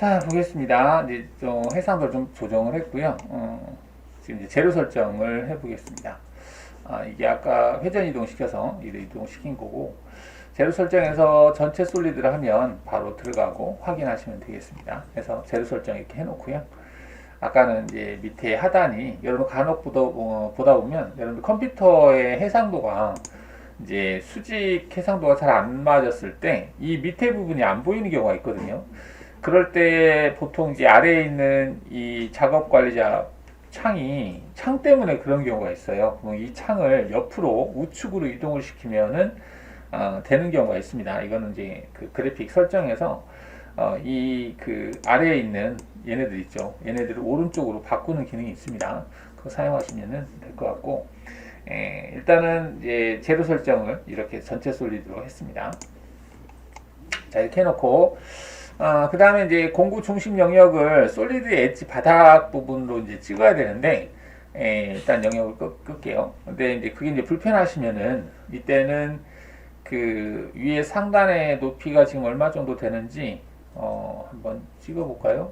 자, 보겠습니다. 이제 좀 해상도를 좀 조정을 했고요. 지금 이제 재료 설정을 해보겠습니다. 이게 아까 회전 이동시켜서 이를 이동시킨 거고, 재료 설정에서 전체 솔리드를 하면 바로 들어가고 확인하시면 되겠습니다. 그래서 재료 설정 이렇게 해놓고요. 아까는 이제 밑에 하단이 여러분 간혹 보다 보면 여러분 컴퓨터의 해상도가 이제 수직 해상도가 잘 안 맞았을 때 이 밑에 부분이 안 보이는 경우가 있거든요. 그럴 때 보통 이제 아래에 있는 이 작업 관리자 창 때문에 그런 경우가 있어요. 그럼 이 창을 옆으로 우측으로 이동을 시키면은 되는 경우가 있습니다. 이거는 이제 그 그래픽 설정에서 이 그 아래에 있는 얘네들 있죠. 얘네들을 오른쪽으로 바꾸는 기능이 있습니다. 그거 사용하시면은 될 것 같고, 일단은 이제 재료 설정을 이렇게 전체 솔리드로 했습니다. 자, 이렇게 해놓고, 그 다음에 이제 공구 중심 영역을 솔리드 엣지 바닥 부분으로 이제 찍어야 되는데, 일단 영역을 끌게요. 근데 이제 그게 이제 불편하시면은, 이때는 그 위에 상단의 높이가 지금 얼마 정도 되는지, 한번 찍어볼까요?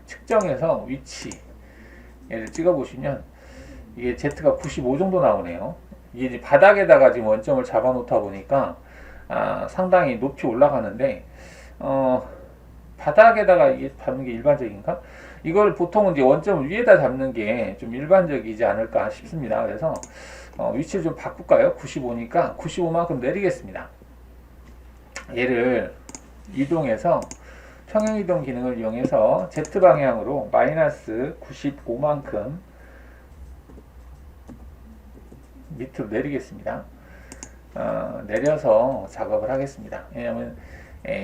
측정해서 위치, 얘를 찍어보시면, 이게 Z가 95 정도 나오네요. 이게 이제 바닥에다가 지금 원점을 잡아 놓다 보니까, 상당히 높이 올라가는데, 바닥에다가 이게 잡는 게 일반적인가? 이걸 보통은 이제 원점을 위에다 잡는 게 좀 일반적이지 않을까 싶습니다. 그래서 위치를 좀 바꿀까요? 95니까 95만큼 내리겠습니다. 얘를 이동해서 평행이동 기능을 이용해서 Z방향으로 마이너스 95만큼 밑으로 내리겠습니다. 내려서 작업을 하겠습니다. 왜냐하면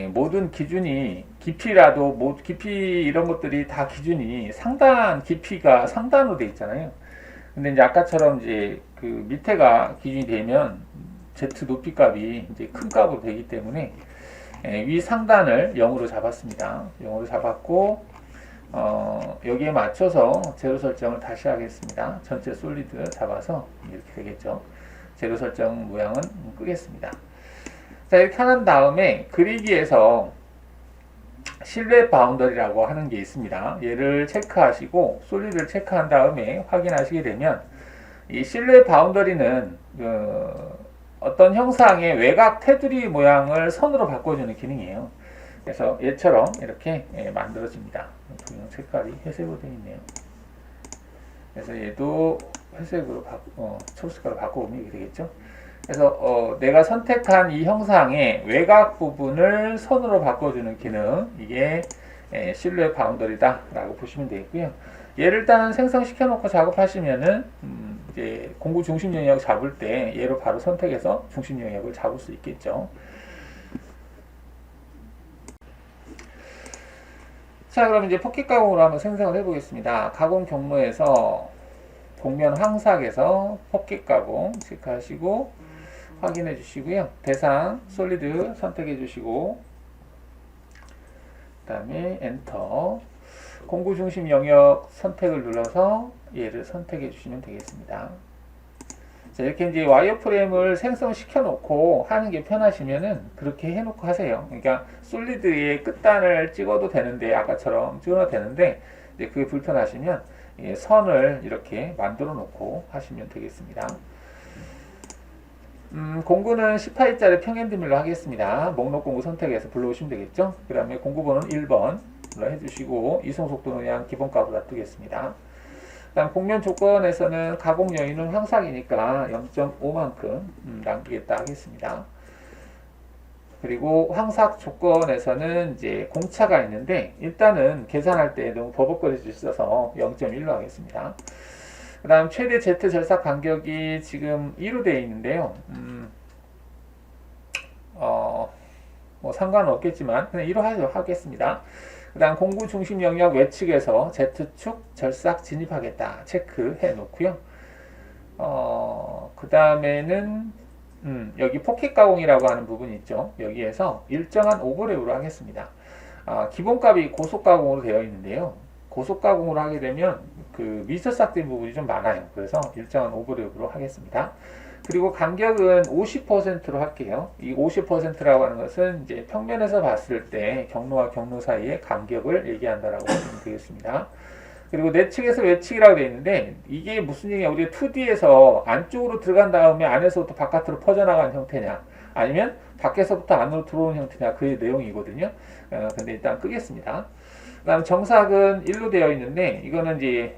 모든 기준이 깊이라도 깊이 이런 것들이 다 기준이 상단 깊이가 상단으로 돼 있잖아요. 근데 이제 아까처럼 이제 그 밑에가 기준이 되면 Z 높이 값이 이제 큰 값으로 되기 때문에 위 상단을 0으로 잡았습니다. 0으로 잡았고 여기에 맞춰서 재료 설정을 다시 하겠습니다. 전체 솔리드 잡아서 이렇게 되겠죠. 재료 설정 모양은 끄겠습니다. 자, 이렇게 한 다음에 그리기에서 실루엣 바운더리라고 하는 게 있습니다. 얘를 체크하시고 솔리드를 체크한 다음에 확인하시게 되면 이 실루엣 바운더리는 어떤 형상의 외곽 테두리 모양을 선으로 바꿔주는 기능이에요. 그래서 얘처럼 이렇게 만들어집니다. 분명 색깔이 회색으로 되어 있네요. 그래서 얘도 회색으로 초록색깔로 바꿔보면 이렇게 되겠죠. 그래서 내가 선택한 이 형상의 외곽 부분을 선으로 바꿔주는 기능, 이게 실루엣 바운더리다 라고 보시면 되겠고요. 얘를 일단 생성시켜 놓고 작업하시면은 이제 공구 중심 영역 잡을 때 얘로 바로 선택해서 중심 영역을 잡을 수 있겠죠. 자, 그럼 이제 포켓 가공으로 한번 생성을 해보겠습니다. 가공 경로에서 곡면 황삭에서 포켓 가공 체크하시고 확인해 주시고요. 대상 솔리드 선택해 주시고 그 다음에 엔터, 공구 중심 영역 선택을 눌러서 얘를 선택해 주시면 되겠습니다. 자, 이렇게 이제 와이어프레임을 생성시켜 놓고 하는 게 편하시면은 그렇게 해 놓고 하세요. 그러니까 솔리드의 끝단을 찍어도 되는데, 아까처럼 찍어도 되는데, 이제 그게 불편하시면 선을 이렇게 만들어 놓고 하시면 되겠습니다. 공구는 18짜리 평행드밀로 하겠습니다. 목록 공구 선택해서 불러오시면 되겠죠. 그 다음에 공구번호는 1번으로 해주시고 이송속도는 그냥 기본값으로 놔두겠습니다. 그 다음 곡면 조건에서는 가공 여유는 황삭이니까 0.5만큼 남기겠다 하겠습니다. 그리고 황삭 조건에서는 이제 공차가 있는데 일단은 계산할 때 너무 버벅거릴 수 있어서 0.1로 하겠습니다. 그 다음 최대 Z 절삭 간격이 지금 2로 되어 있는데요. 뭐 상관은 없겠지만 그냥 2로 하겠습니다. 그 다음 공구 중심 영역 외측에서 Z축 절삭 진입하겠다 체크해 놓고요. 그 다음에는 여기 포켓 가공이라고 하는 부분이 있죠. 여기에서 일정한 오버랩으로 하겠습니다. 기본값이 고속 가공으로 되어 있는데요. 고속 가공으로 하게 되면 그 미스터 싹된 부분이 좀 많아요. 그래서 일정한 오버랩으로 하겠습니다. 그리고 간격은 50%로 할게요. 이 50%라고 하는 것은 이제 평면에서 봤을 때 경로와 경로 사이의 간격을 얘기한다라고 보시면 되겠습니다. 그리고 내측에서 외측이라고 되어 있는데 이게 무슨 얘기냐, 우리가 2D에서 안쪽으로 들어간 다음에 안에서부터 바깥으로 퍼져나가는 형태냐, 아니면 밖에서부터 안으로 들어오는 형태냐, 그 내용이거든요. 근데 일단 끄겠습니다. 그 다음 정삭은 1로 되어 있는데 이거는 이제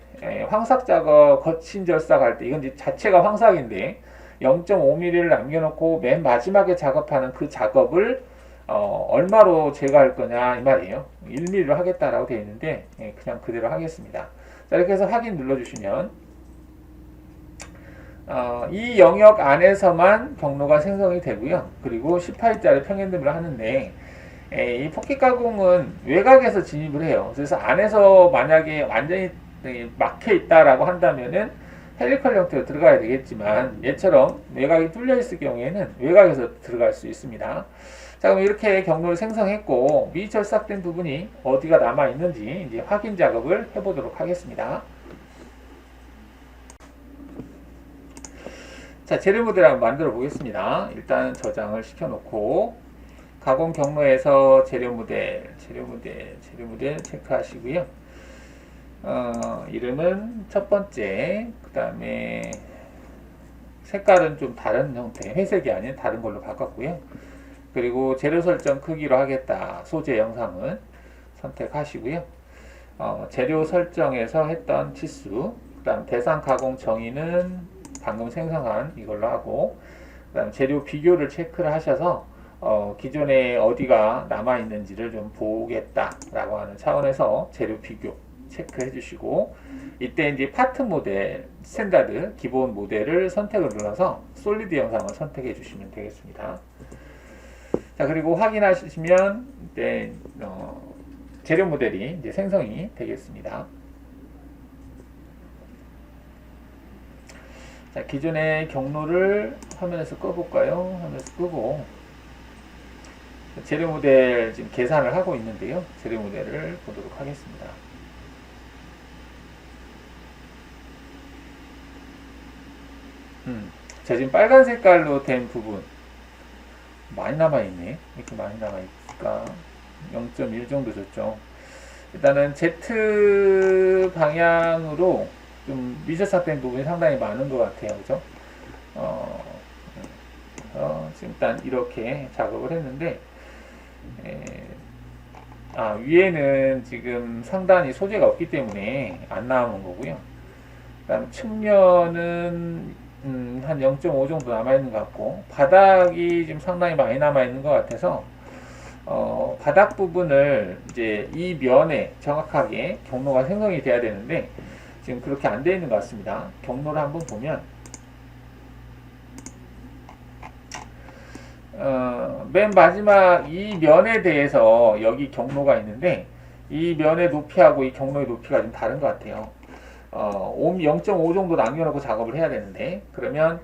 황삭 작업, 거친 절삭할 때, 이건 이제 자체가 황삭인데 0.5mm를 남겨놓고 맨 마지막에 작업하는 그 작업을 얼마로 제거할 거냐 이 말이에요. 1mm로 하겠다라고 되어 있는데 그냥 그대로 하겠습니다. 자, 이렇게 해서 확인 눌러주시면 이 영역 안에서만 경로가 생성이 되고요. 그리고 18자를 평행등을 하는데 이 포켓 가공은 외곽에서 진입을 해요. 그래서 안에서 만약에 완전히 막혀 있다라고 한다면은 헬리컬 형태로 들어가야 되겠지만, 얘처럼 외곽이 뚫려 있을 경우에는 외곽에서 들어갈 수 있습니다. 자, 그럼 이렇게 경로를 생성했고 미절삭된 부분이 어디가 남아 있는지 이제 확인 작업을 해보도록 하겠습니다. 자, 재료 모델을 한번 만들어 보겠습니다. 일단 저장을 시켜놓고 가공 경로에서 재료 모델 체크하시고요. 이름은 첫 번째, 그 다음에 색깔은 좀 다른 형태, 회색이 아닌 다른 걸로 바꿨고요. 그리고 재료 설정 크기로 하겠다, 소재 영상은 선택하시고요. 재료 설정에서 했던 치수, 그 다음 대상 가공 정의는 방금 생성한 이걸로 하고, 그 다음 재료 비교를 체크를 하셔서 기존에 어디가 남아있는지를 좀 보겠다라고 하는 차원에서 재료 비교 체크해 주시고, 이때 이제 파트 모델, 스탠다드 기본 모델을 선택을 눌러서 솔리드 영상을 선택해 주시면 되겠습니다. 자, 그리고 확인하시면 이때 재료 모델이 이제 생성이 되겠습니다. 자, 기존의 경로를 화면에서 꺼볼까요? 화면에서 끄고 재료 모델 지금 계산을 하고 있는데요. 재료 모델을 보도록 하겠습니다. 자, 지금 빨간 색깔로 된 부분 많이 남아있네. 이렇게 많이 남아있을까? 0.1 정도 줬죠. 일단은 Z 방향으로 좀 미세삭된 부분이 상당히 많은 것 같아요. 그죠? 지금 일단 이렇게 작업을 했는데, 위에는 지금 상단이 소재가 없기 때문에 안 나오는 거고요. 그 다음 측면은 한 0.5 정도 남아있는 것 같고, 바닥이 지금 상당히 많이 남아있는 것 같아서 바닥 부분을 이제 이 면에 정확하게 경로가 생성이 돼야 되는데 지금 그렇게 안 되어 있는 것 같습니다. 경로를 한번 보면 맨 마지막 이 면에 대해서 여기 경로가 있는데 이 면의 높이하고 이 경로의 높이가 좀 다른 것 같아요. 0.5 정도 남겨놓고 작업을 해야 되는데, 그러면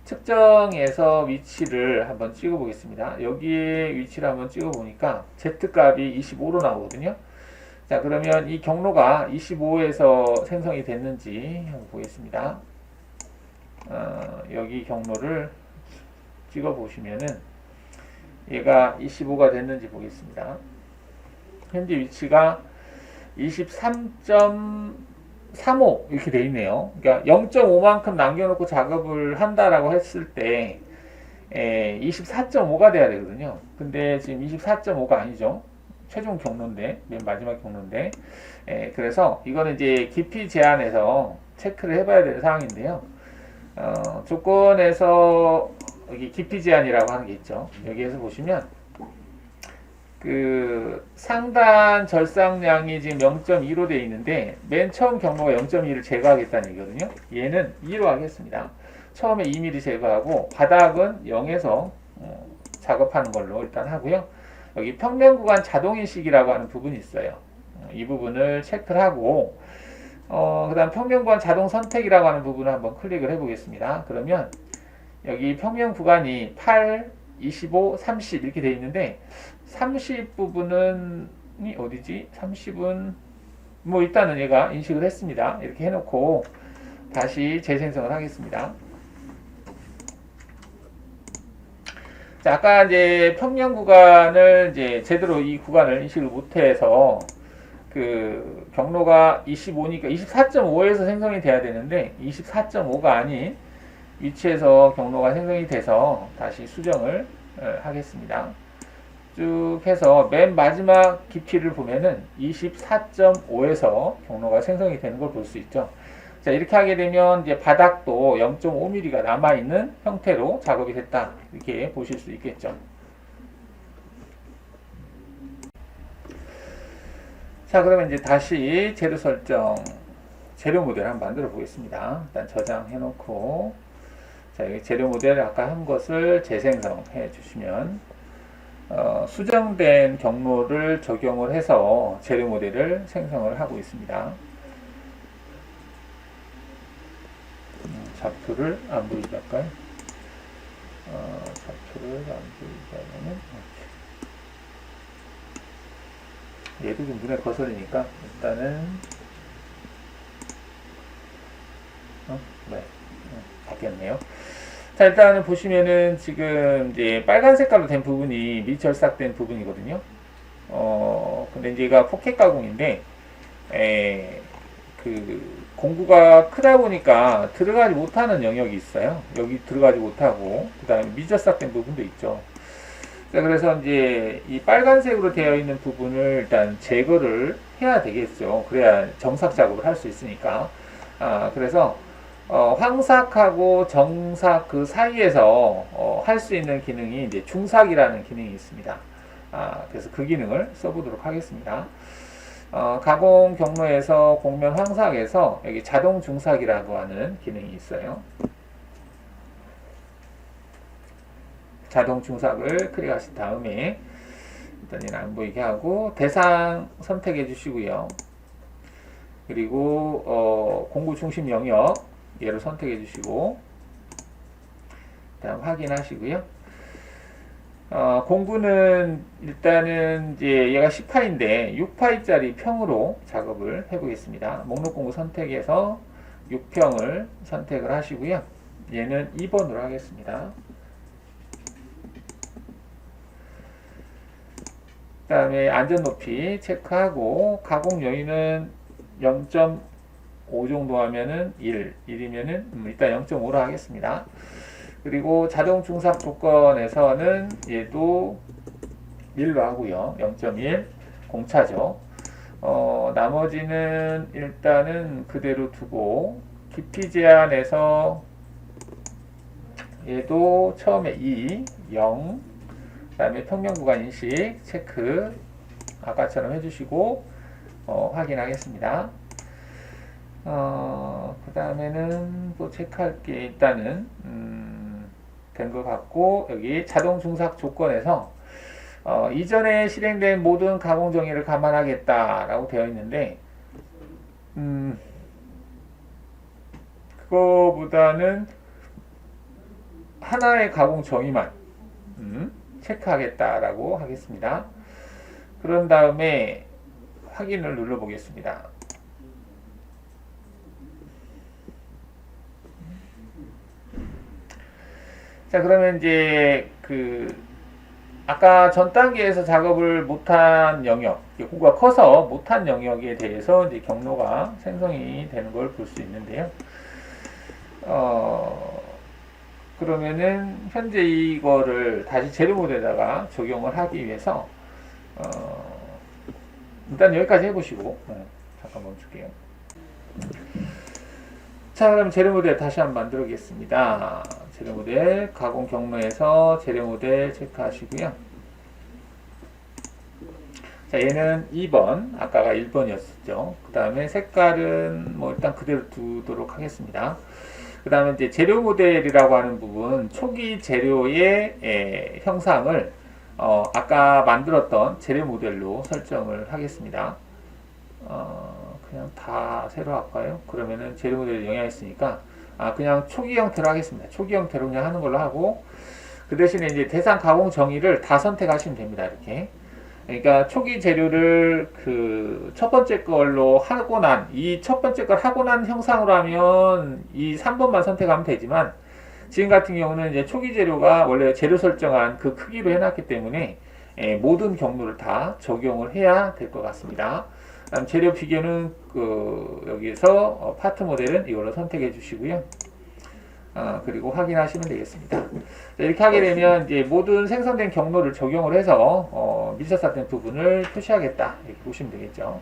측정해서 위치를 한번 찍어 보겠습니다. 여기에 위치를 한번 찍어 보니까 Z값이 25로 나오거든요. 자, 그러면 이 경로가 25에서 생성이 됐는지 한번 보겠습니다. 여기 경로를 찍어 보시면은 얘가 25가 됐는지 보겠습니다. 현재 위치가 23.35 이렇게 돼 있네요. 그러니까 0.5만큼 남겨놓고 작업을 한다라고 했을 때 24.5가 돼야 되거든요. 근데 지금 24.5가 아니죠. 최종 경로인데, 맨 마지막 경로인데, 그래서 이거는 이제 깊이 제한에서 체크를 해봐야 되는 상황인데요. 조건에서 여기 깊이 제한이라고 하는 게 있죠. 여기에서 보시면 그 상단 절삭량이 지금 0.2로 되어 있는데 맨 처음 경로가 0.2를 제거하겠다는 얘기거든요. 얘는 2로 하겠습니다. 처음에 2mm 제거하고 바닥은 0에서 작업하는 걸로 일단 하고요. 여기 평면 구간 자동인식이라고 하는 부분이 있어요. 이 부분을 체크를 하고 그 다음 평면 구간 자동 선택이라고 하는 부분을 한번 클릭을 해 보겠습니다. 그러면 여기 평면 구간이 8, 25, 30 이렇게 되어 있는데 30 부분은 어디지? 30은 뭐 일단은 얘가 인식을 했습니다. 이렇게 해놓고 다시 재생성을 하겠습니다. 자, 아까 이제 평면 구간을 이제 제대로 이 구간을 인식을 못해서 그 경로가 25니까 24.5에서 생성이 돼야 되는데 24.5가 아닌 위치에서 경로가 생성이 돼서 다시 수정을 하겠습니다. 쭉 해서 맨 마지막 깊이를 보면은 24.5에서 경로가 생성이 되는 걸 볼 수 있죠. 자, 이렇게 하게 되면 이제 바닥도 0.5mm가 남아있는 형태로 작업이 됐다. 이렇게 보실 수 있겠죠. 자, 그러면 이제 다시 재료 설정, 재료 모델 한번 만들어 보겠습니다. 일단 저장해 놓고, 자, 여기 재료 모델 아까 한 것을 재생성해 주시면, 수정된 경로를 적용을 해서 재료 모델을 생성을 하고 있습니다. 좌표를 안 보이게 할까요? 좌표를 안 보이게 하면은, 얘도 좀 눈에 거슬리니까 일단은 네, 바뀌었네요. 자, 일단은 보시면은 지금 이제 빨간 색깔로 된 부분이 미철삭된 부분이거든요. 근데 이제 얘가 포켓 가공인데, 그 공구가 크다 보니까 들어가지 못하는 영역이 있어요. 여기 들어가지 못하고, 그 다음에 미철삭된 부분도 있죠. 자, 그래서 이제 이 빨간색으로 되어 있는 부분을 일단 제거를 해야 되겠죠. 그래야 정삭 작업을 할 수 있으니까. 그래서 황삭하고 정삭 그 사이에서 할 수 있는 기능이 이제 중삭이라는 기능이 있습니다. 그래서 그 기능을 써보도록 하겠습니다. 가공 경로에서 곡면 황삭에서 여기 자동 중삭이라고 하는 기능이 있어요. 자동 중삭을 클릭하신 다음에 일단 얘는 안 보이게 하고 대상 선택해 주시고요. 그리고 공구 중심 영역 얘를 선택해 주시고 다음 확인하시고요. 공구는 일단은 이제 얘가 10파인데 6파이짜리 평으로 작업을 해보겠습니다. 목록 공구 선택해서 6평을 선택을 하시고요. 얘는 2번으로 하겠습니다. 그 다음에 안전 높이 체크하고 가공 여유는 0.5 정도 하면은 1이면은 일단 0.5로 하겠습니다. 그리고 자동 중삭 조건에서는 얘도 1로 하고요. 0.1 공차죠. 나머지는 일단은 그대로 두고 깊이 제한에서 얘도 처음에 2, 0 그 다음에 평면 구간 인식 체크 아까처럼 해주시고 확인하겠습니다. 그 다음에는 또 체크할 게 일단은 된 것 같고 여기 자동 중삭 조건에서 이전에 실행된 모든 가공 정의를 감안하겠다 라고 되어 있는데 그거보다는 하나의 가공 정의만 체크하겠다라고 하겠습니다. 그런 다음에 확인을 눌러 보겠습니다. 자, 그러면 이제 아까 전 단계에서 작업을 못한 영역, 공구가 커서 못한 영역에 대해서 이제 경로가 생성이 되는 걸 볼 수 있는데요. 그러면은 현재 이거를 다시 재료 모델에다가 적용을 하기 위해서 일단 여기까지 해보시고 잠깐 멈출게요. 자, 그럼 재료 모델 다시 한번 만들어 보겠습니다. 재료 모델 가공 경로에서 재료 모델 체크하시고요. 자, 얘는 2번, 아까가 1번이었죠. 그 다음에 색깔은 뭐 일단 그대로 두도록 하겠습니다. 그 다음에 이제 재료 모델이라고 하는 부분, 초기 재료의 형상을 아까 만들었던 재료 모델로 설정을 하겠습니다. 그냥 다 새로 할까요? 그러면은 재료 모델에 영향이 있으니까 그냥 초기 형태로 하겠습니다. 초기 형태로 그냥 하는 걸로 하고 그 대신에 이제 대상 가공 정의를 다 선택하시면 됩니다. 이렇게. 그러니까 초기 재료를 그 첫 번째 걸로 하고 난 이 첫 번째 걸 하고 난 형상으로 하면 이 3번만 선택하면 되지만 지금 같은 경우는 이제 초기 재료가 원래 재료 설정한 그 크기로 해놨기 때문에 모든 경로를 다 적용을 해야 될 것 같습니다. 다음 재료 비교는 여기서 파트 모델은 이걸로 선택해 주시고요. 그리고 확인하시면 되겠습니다. 이렇게 하게 되면 이제 모든 생성된 경로를 적용을 해서 밀접사된 부분을 표시하겠다 이렇게 보시면 되겠죠.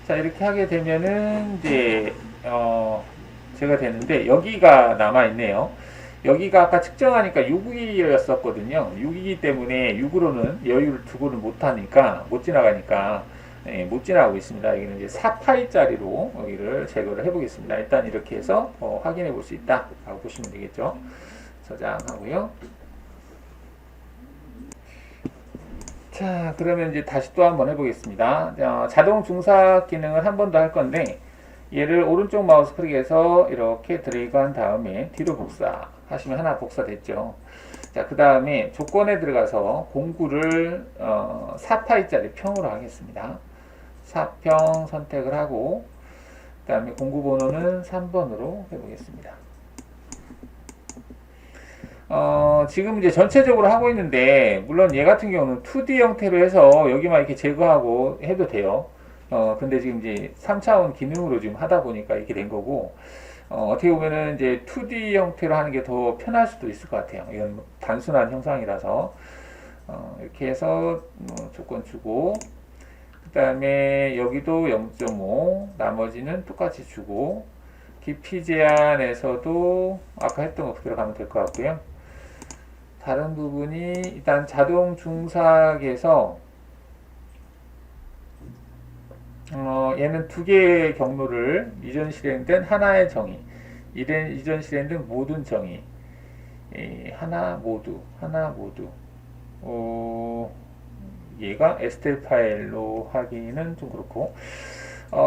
자, 이렇게 하게 되면은 이제 제가 되는데 여기가 남아 있네요. 여기가 아까 측정하니까 6이었었거든요. 6이기 때문에 6으로는 여유를 두고는 못하니까 못 지나가니까 못 지나가고 있습니다. 여기는 이제 4파이짜리로 여기를 제거를 해보겠습니다. 일단 이렇게 해서 확인해 볼 수 있다라고 보시면 되겠죠. 저장하고요. 자, 그러면 이제 다시 또 한번 해보겠습니다. 자동 중삭 기능을 한 번 더 할 건데, 얘를 오른쪽 마우스 클릭해서 이렇게 드래그 한 다음에 뒤로 복사 하시면 하나 복사됐죠. 자, 그 다음에 조건에 들어가서 공구를 4파이짜리 평으로 하겠습니다. 4평 선택을 하고, 그 다음에 공구 번호는 3번으로 해보겠습니다. 지금 이제 전체적으로 하고 있는데, 물론 얘 같은 경우는 2D 형태로 해서 여기만 이렇게 제거하고 해도 돼요. 근데 지금 이제 3차원 기능으로 지금 하다 보니까 이렇게 된 거고, 어떻게 보면은 이제 2D 형태로 하는 게 더 편할 수도 있을 것 같아요. 이건 단순한 형상이라서. 이렇게 해서 조건 주고, 그 다음에 여기도 0.5, 나머지는 똑같이 주고, 깊이 제한에서도 아까 했던 거 그대로 가면 될 것 같고요. 다른 부분이 일단 자동 중삭에서 얘는 두 개의 경로를 이전 실행된 하나의 정의, 이전 실행된 모든 정의, 하나 모두, 얘가 STL 파일로 하기는 좀 그렇고,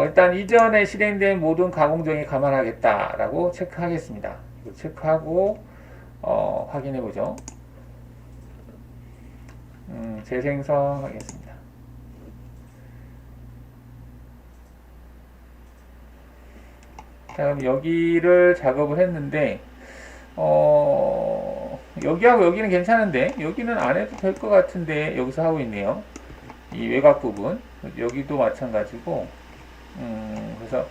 일단 이전에 실행된 모든 가공 정의 감안하겠다라고 체크하겠습니다. 이거 체크하고 확인해 보죠. 재생성하겠습니다. 다음 여기를 작업을 했는데 여기하고 여기는 괜찮은데 여기는 안 해도 될 것 같은데 여기서 하고 있네요. 이 외곽 부분 여기도 마찬가지고 그래서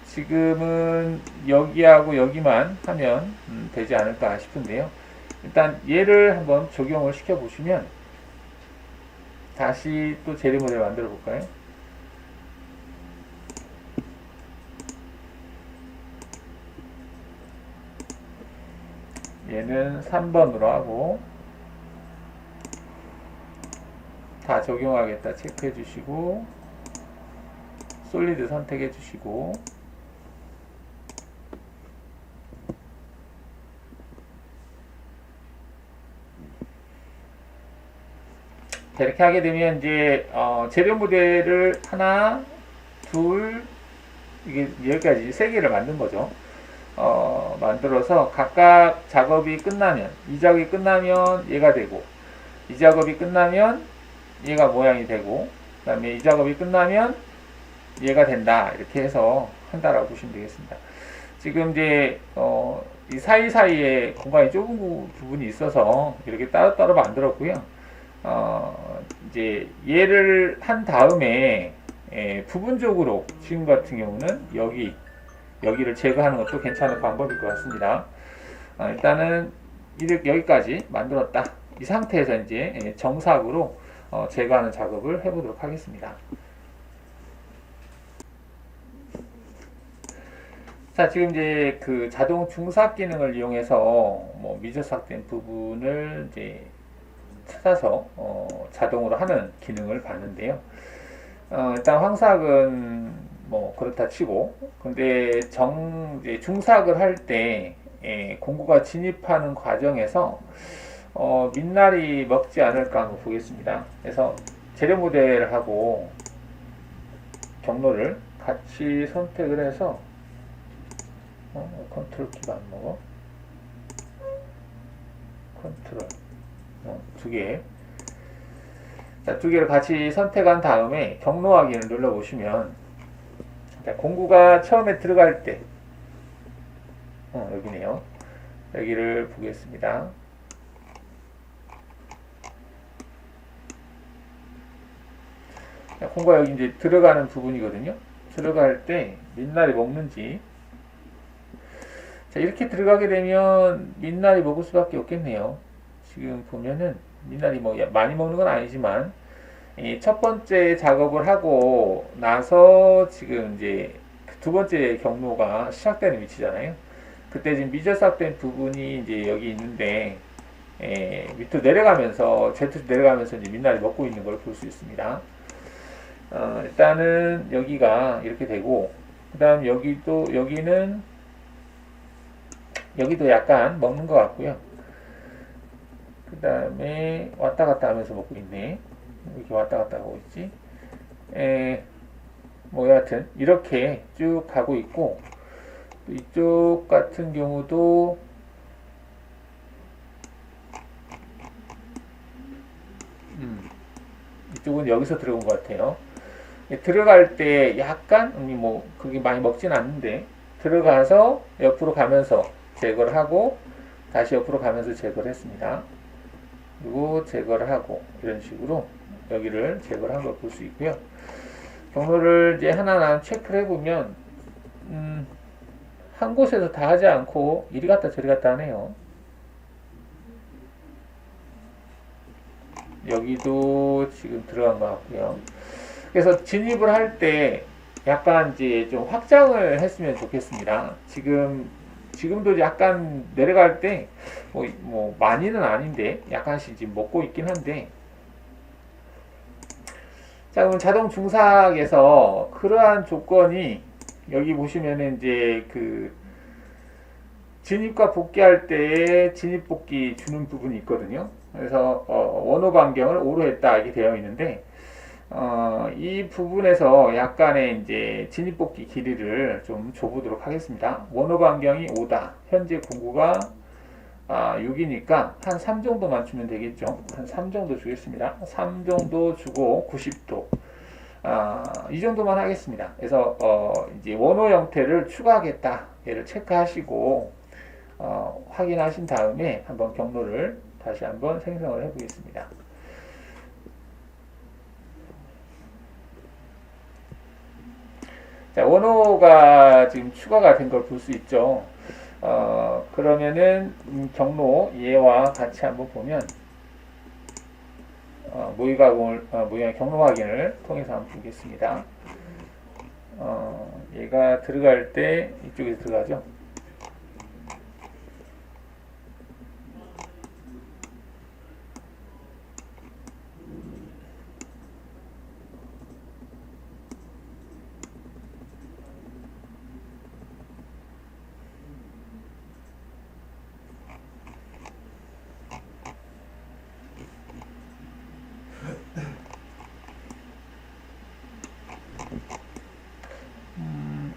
지금은 여기하고 여기만 하면 되지 않을까 싶은데요. 일단 얘를 한번 적용을 시켜 보시면 다시 또 재료 모델 만들어 볼까요? 얘는 3번으로 하고 다 적용하겠다 체크해 주시고 솔리드 선택해 주시고 자, 이렇게 하게 되면 이제 재료 모델을 하나, 둘, 이게 여기까지 세 개를 만든 거죠. 만들어서 각각 작업이 끝나면 이 작업이 끝나면 얘가 되고 이 작업이 끝나면 얘가 모양이 되고 그 다음에 이 작업이 끝나면 얘가 된다 이렇게 해서 한다라고 보시면 되겠습니다. 지금 이제 이 사이사이에 공간이 좁은 부분이 있어서 이렇게 따로따로 만들었고요. 이제 얘를 한 다음에 부분적으로 지금 같은 경우는 여기를 제거하는 것도 괜찮은 방법일 것 같습니다. 일단은 여기까지 만들었다. 이 상태에서 이제 정삭으로 제거하는 작업을 해보도록 하겠습니다. 자, 지금 이제 그 자동 중삭 기능을 이용해서 미저삭된 부분을 이제 찾아서 자동으로 하는 기능을 봤는데요. 일단 황삭은 그렇다 치고, 근데 이제 중삭을 할 때 공구가 진입하는 과정에서 민날이 먹지 않을까 한번 보겠습니다. 그래서 재료 모델하고 경로를 같이 선택을 해서 컨트롤 키가 안 먹어. 컨트롤. 두 개. 자, 두 개를 같이 선택한 다음에 경로 확인을 눌러보시면, 자, 공구가 처음에 들어갈 때, 여기네요. 여기를 보겠습니다. 자, 공구가 여기 이제 들어가는 부분이거든요. 들어갈 때 민날이 먹는지. 자, 이렇게 들어가게 되면 민날이 먹을 수밖에 없겠네요. 지금 보면은 민날이 뭐 많이 먹는 건 아니지만 이 첫 번째 작업을 하고 나서 지금 이제 두 번째 경로가 시작되는 위치잖아요. 그때 지금 미저삭된 부분이 이제 여기 있는데 밑으로 내려가면서 Z 내려가면서 이제 민날이 먹고 있는 걸 볼 수 있습니다. 일단은 여기가 이렇게 되고 그다음 여기는 여기도 약간 먹는 것 같고요. 그 다음에 왔다 갔다 하면서 먹고 있네. 이렇게 왔다 갔다 하고 있지. 뭐 여하튼 이렇게 쭉 가고 있고 이쪽 같은 경우도 이쪽은 여기서 들어온 것 같아요. 들어갈 때 약간 뭐 그게 많이 먹진 않는데 들어가서 옆으로 가면서 제거를 하고 다시 옆으로 가면서 제거를 했습니다. 그리고 제거를 하고 이런 식으로 여기를 제거를 한 걸 볼 수 있고요. 경로를 이제 하나하나 체크를 해보면 한 곳에서 다 하지 않고 이리 갔다 저리 갔다 하네요. 여기도 지금 들어간 것 같고요. 그래서 진입을 할 때 약간 이제 좀 확장을 했으면 좋겠습니다. 지금도 약간 내려갈 때 뭐 많이는 아닌데 약간씩 지금 먹고 있긴 한데, 자, 그럼 자동 중삭에서 그러한 조건이 여기 보시면은 이제 그 진입과 복귀할 때에 진입 복귀 주는 부분이 있거든요. 그래서 원호 반경을 5로 했다 이렇게 되어 있는데 이 부분에서 약간의 이제 진입 복귀 길이를 좀 줘보도록 하겠습니다. 원호 반경이 5다. 현재 공구가 6이니까 한 3 정도만 주면 되겠죠. 한 3 정도 주겠습니다. 3 정도 주고 90도. 이 정도만 하겠습니다. 그래서 이제 원호 형태를 추가하겠다. 얘를 체크하시고 확인하신 다음에 한번 경로를 다시 한번 생성을 해 보겠습니다. 자, 원호가 지금 추가가 된 걸 볼 수 있죠. 그러면은 경로 얘와 같이 한번 보면 모의의 경로 확인을 통해서 한번 보겠습니다. 얘가 들어갈 때 이쪽에 들어가죠.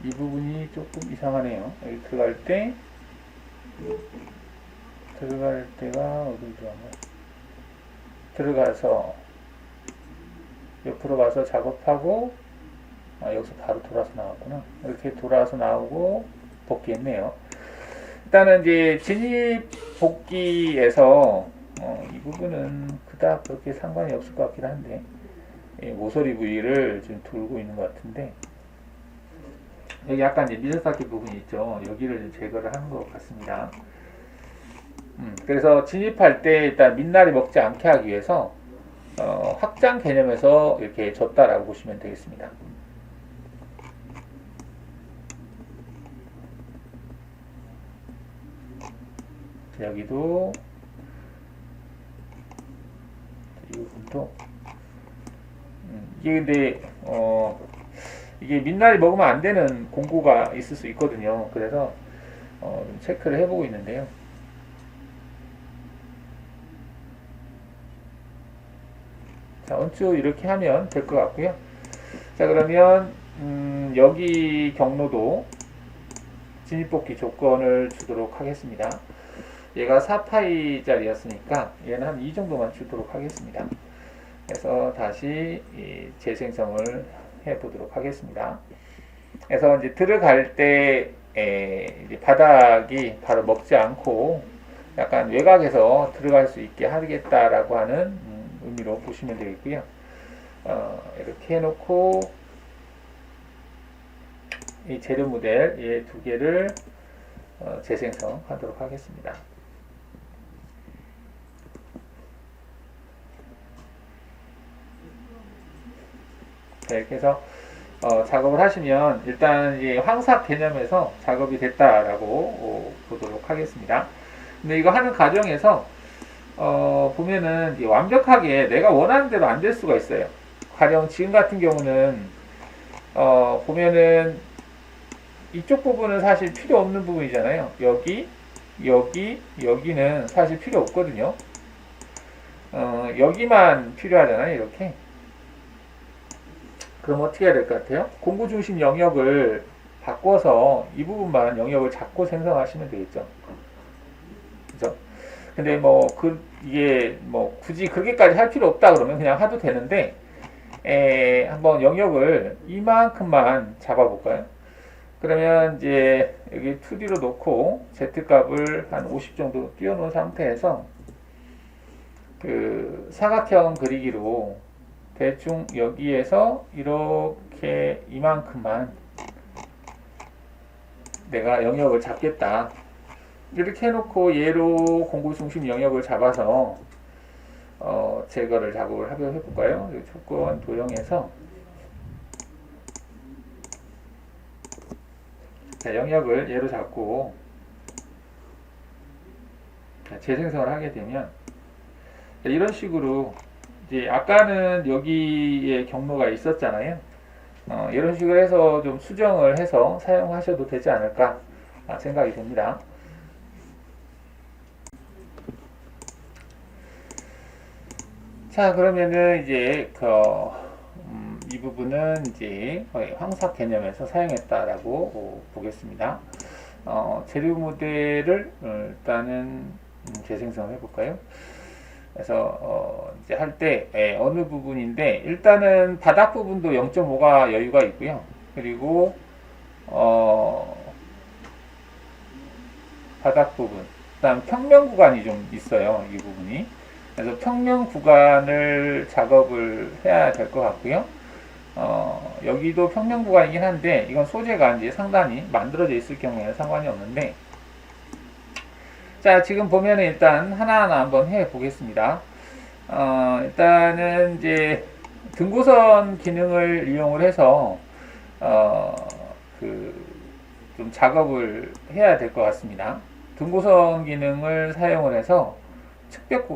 이 부분이 조금 이상하네요. 여기 들어갈 때가 어디로 들어가나? 들어가서 옆으로 가서 작업하고 여기서 바로 돌아서 나왔구나. 이렇게 돌아서 나오고 복귀했네요. 일단은 이제 진입 복귀에서 이 부분은 그닥 그렇게 상관이 없을 것 같긴 한데 모서리 부위를 지금 돌고 있는 것 같은데 여기 약간 이제 미저삭기 부분이 있죠. 여기를 제거를 하는 것 같습니다. 그래서 진입할 때 일단 민날이 먹지 않게 하기 위해서 확장 개념에서 이렇게 줬다라고 보시면 되겠습니다. 여기도 이 부분도 이게 근데 이게 민날이 먹으면 안 되는 공구가 있을 수 있거든요. 그래서 좀 체크를 해보고 있는데요. 자, 언쭈 이렇게 하면 될 것 같고요. 자, 그러면 여기 경로도 진입복귀 조건을 주도록 하겠습니다. 얘가 4파이짜리였으니까 얘는 한 이 정도만 주도록 하겠습니다. 그래서 다시 재생성을 해 보도록 하겠습니다. 그래서 이제 들어갈 때 이제 바닥이 바로 먹지 않고 약간 외곽에서 들어갈 수 있게 하겠다라고 하는 의미로 보시면 되겠고요. 이렇게 해놓고 이 재료 모델 이 두 개를 재생성하도록 하겠습니다. 네, 이렇게 해서 작업을 하시면 일단 이제 황삭 개념에서 작업이 됐다라고 보도록 하겠습니다. 근데 이거 하는 과정에서 보면은 이제 완벽하게 내가 원하는 대로 안 될 수가 있어요. 가령 지금 같은 경우는 보면은 이쪽 부분은 사실 필요 없는 부분이잖아요. 여기는 사실 필요 없거든요. 여기만 필요하잖아요. 이렇게. 그럼 어떻게 해야 될 것 같아요? 공구 중심 영역을 바꿔서 이 부분만 영역을 잡고 생성하시면 되겠죠. 그죠? 근데 이게 굳이 그렇게까지 할 필요 없다 그러면 그냥 해도 되는데, 한번 영역을 이만큼만 잡아볼까요? 그러면 이제 여기 2D로 놓고 Z값을 한 50 정도 띄워놓은 상태에서 그 사각형 그리기로 대충 여기에서 이렇게 이만큼만 내가 영역을 잡겠다. 이렇게 해놓고 얘로 공구 중심 영역을 잡아서 제거를 작업을 해볼까요? 조건 도형에서 자, 영역을 얘로 잡고 재생성을 하게 되면 이런 식으로 이제 아까는 여기에 경로가 있었잖아요. 이런 식으로 해서 좀 수정을 해서 사용하셔도 되지 않을까 생각이 듭니다. 자, 그러면은 이제 이 부분은 이제 황삭 개념에서 사용했다라고 보겠습니다. 재료 모델을 일단은 재생성을 해볼까요? 그래서 이제 할 때 어느 부분인데 일단은 바닥 부분도 0.5가 여유가 있고요. 그리고 바닥 부분, 그다음 평면 구간이 좀 있어요. 이 부분이. 그래서 평면 구간을 작업을 해야 될 것 같고요. 여기도 평면 구간이긴 한데 이건 소재가 이제 상단이 만들어져 있을 경우에는 상관이 없는데, 자, 지금 보면은 일단 하나하나 한번 해 보겠습니다. 일단은 이제 등고선 기능을 이용을 해서 좀 작업을 해야 될 것 같습니다. 등고선 기능을 사용을 해서 측벽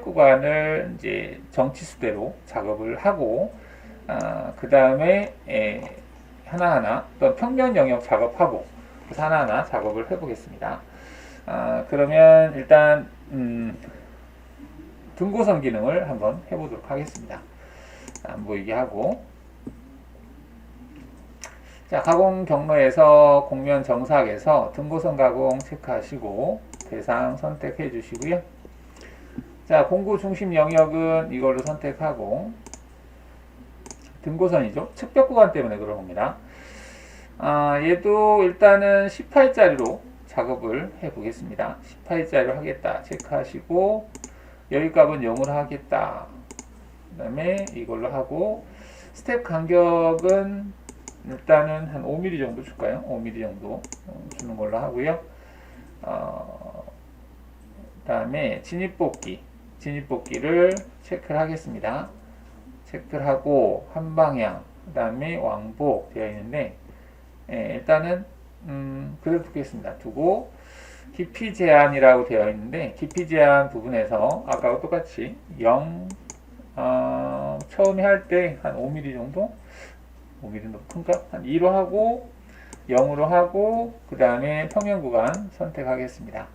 구간을 이제 정치수대로 작업을 하고, 그 다음에 하나하나 또 평면 영역 작업하고 그래서 하나하나 작업을 해보겠습니다. 그러면 일단 등고선 기능을 한번 해보도록 하겠습니다. 안 보이게 하고, 자, 가공 경로에서 공면 정삭에서 등고선 가공 체크하시고 대상 선택해 주시고요. 자, 공구 중심 영역은 이걸로 선택하고, 등고선이죠. 측벽 구간 때문에 그런 겁니다. 얘도 일단은 10파이짜리로 작업을 해 보겠습니다. 10파이짜리로 하겠다 체크하시고, 여기 값은 0으로 하겠다. 그 다음에 이걸로 하고, 스텝 간격은 일단은 한 5mm 정도 줄까요? 5mm 정도 주는 걸로 하고요. 그 다음에 진입복귀를 체크를 하겠습니다. 체크를 하고 한 방향, 그 다음에 왕복 되어 있는데, 일단은 그대로 두겠습니다. 두고 깊이 제한이라고 되어 있는데, 깊이 제한 부분에서 아까와 똑같이 0, 처음에 할 때 한 5mm 정도, 5mm 높은가? 한 2로 하고 0으로 하고, 그 다음에 평면 구간 선택하겠습니다.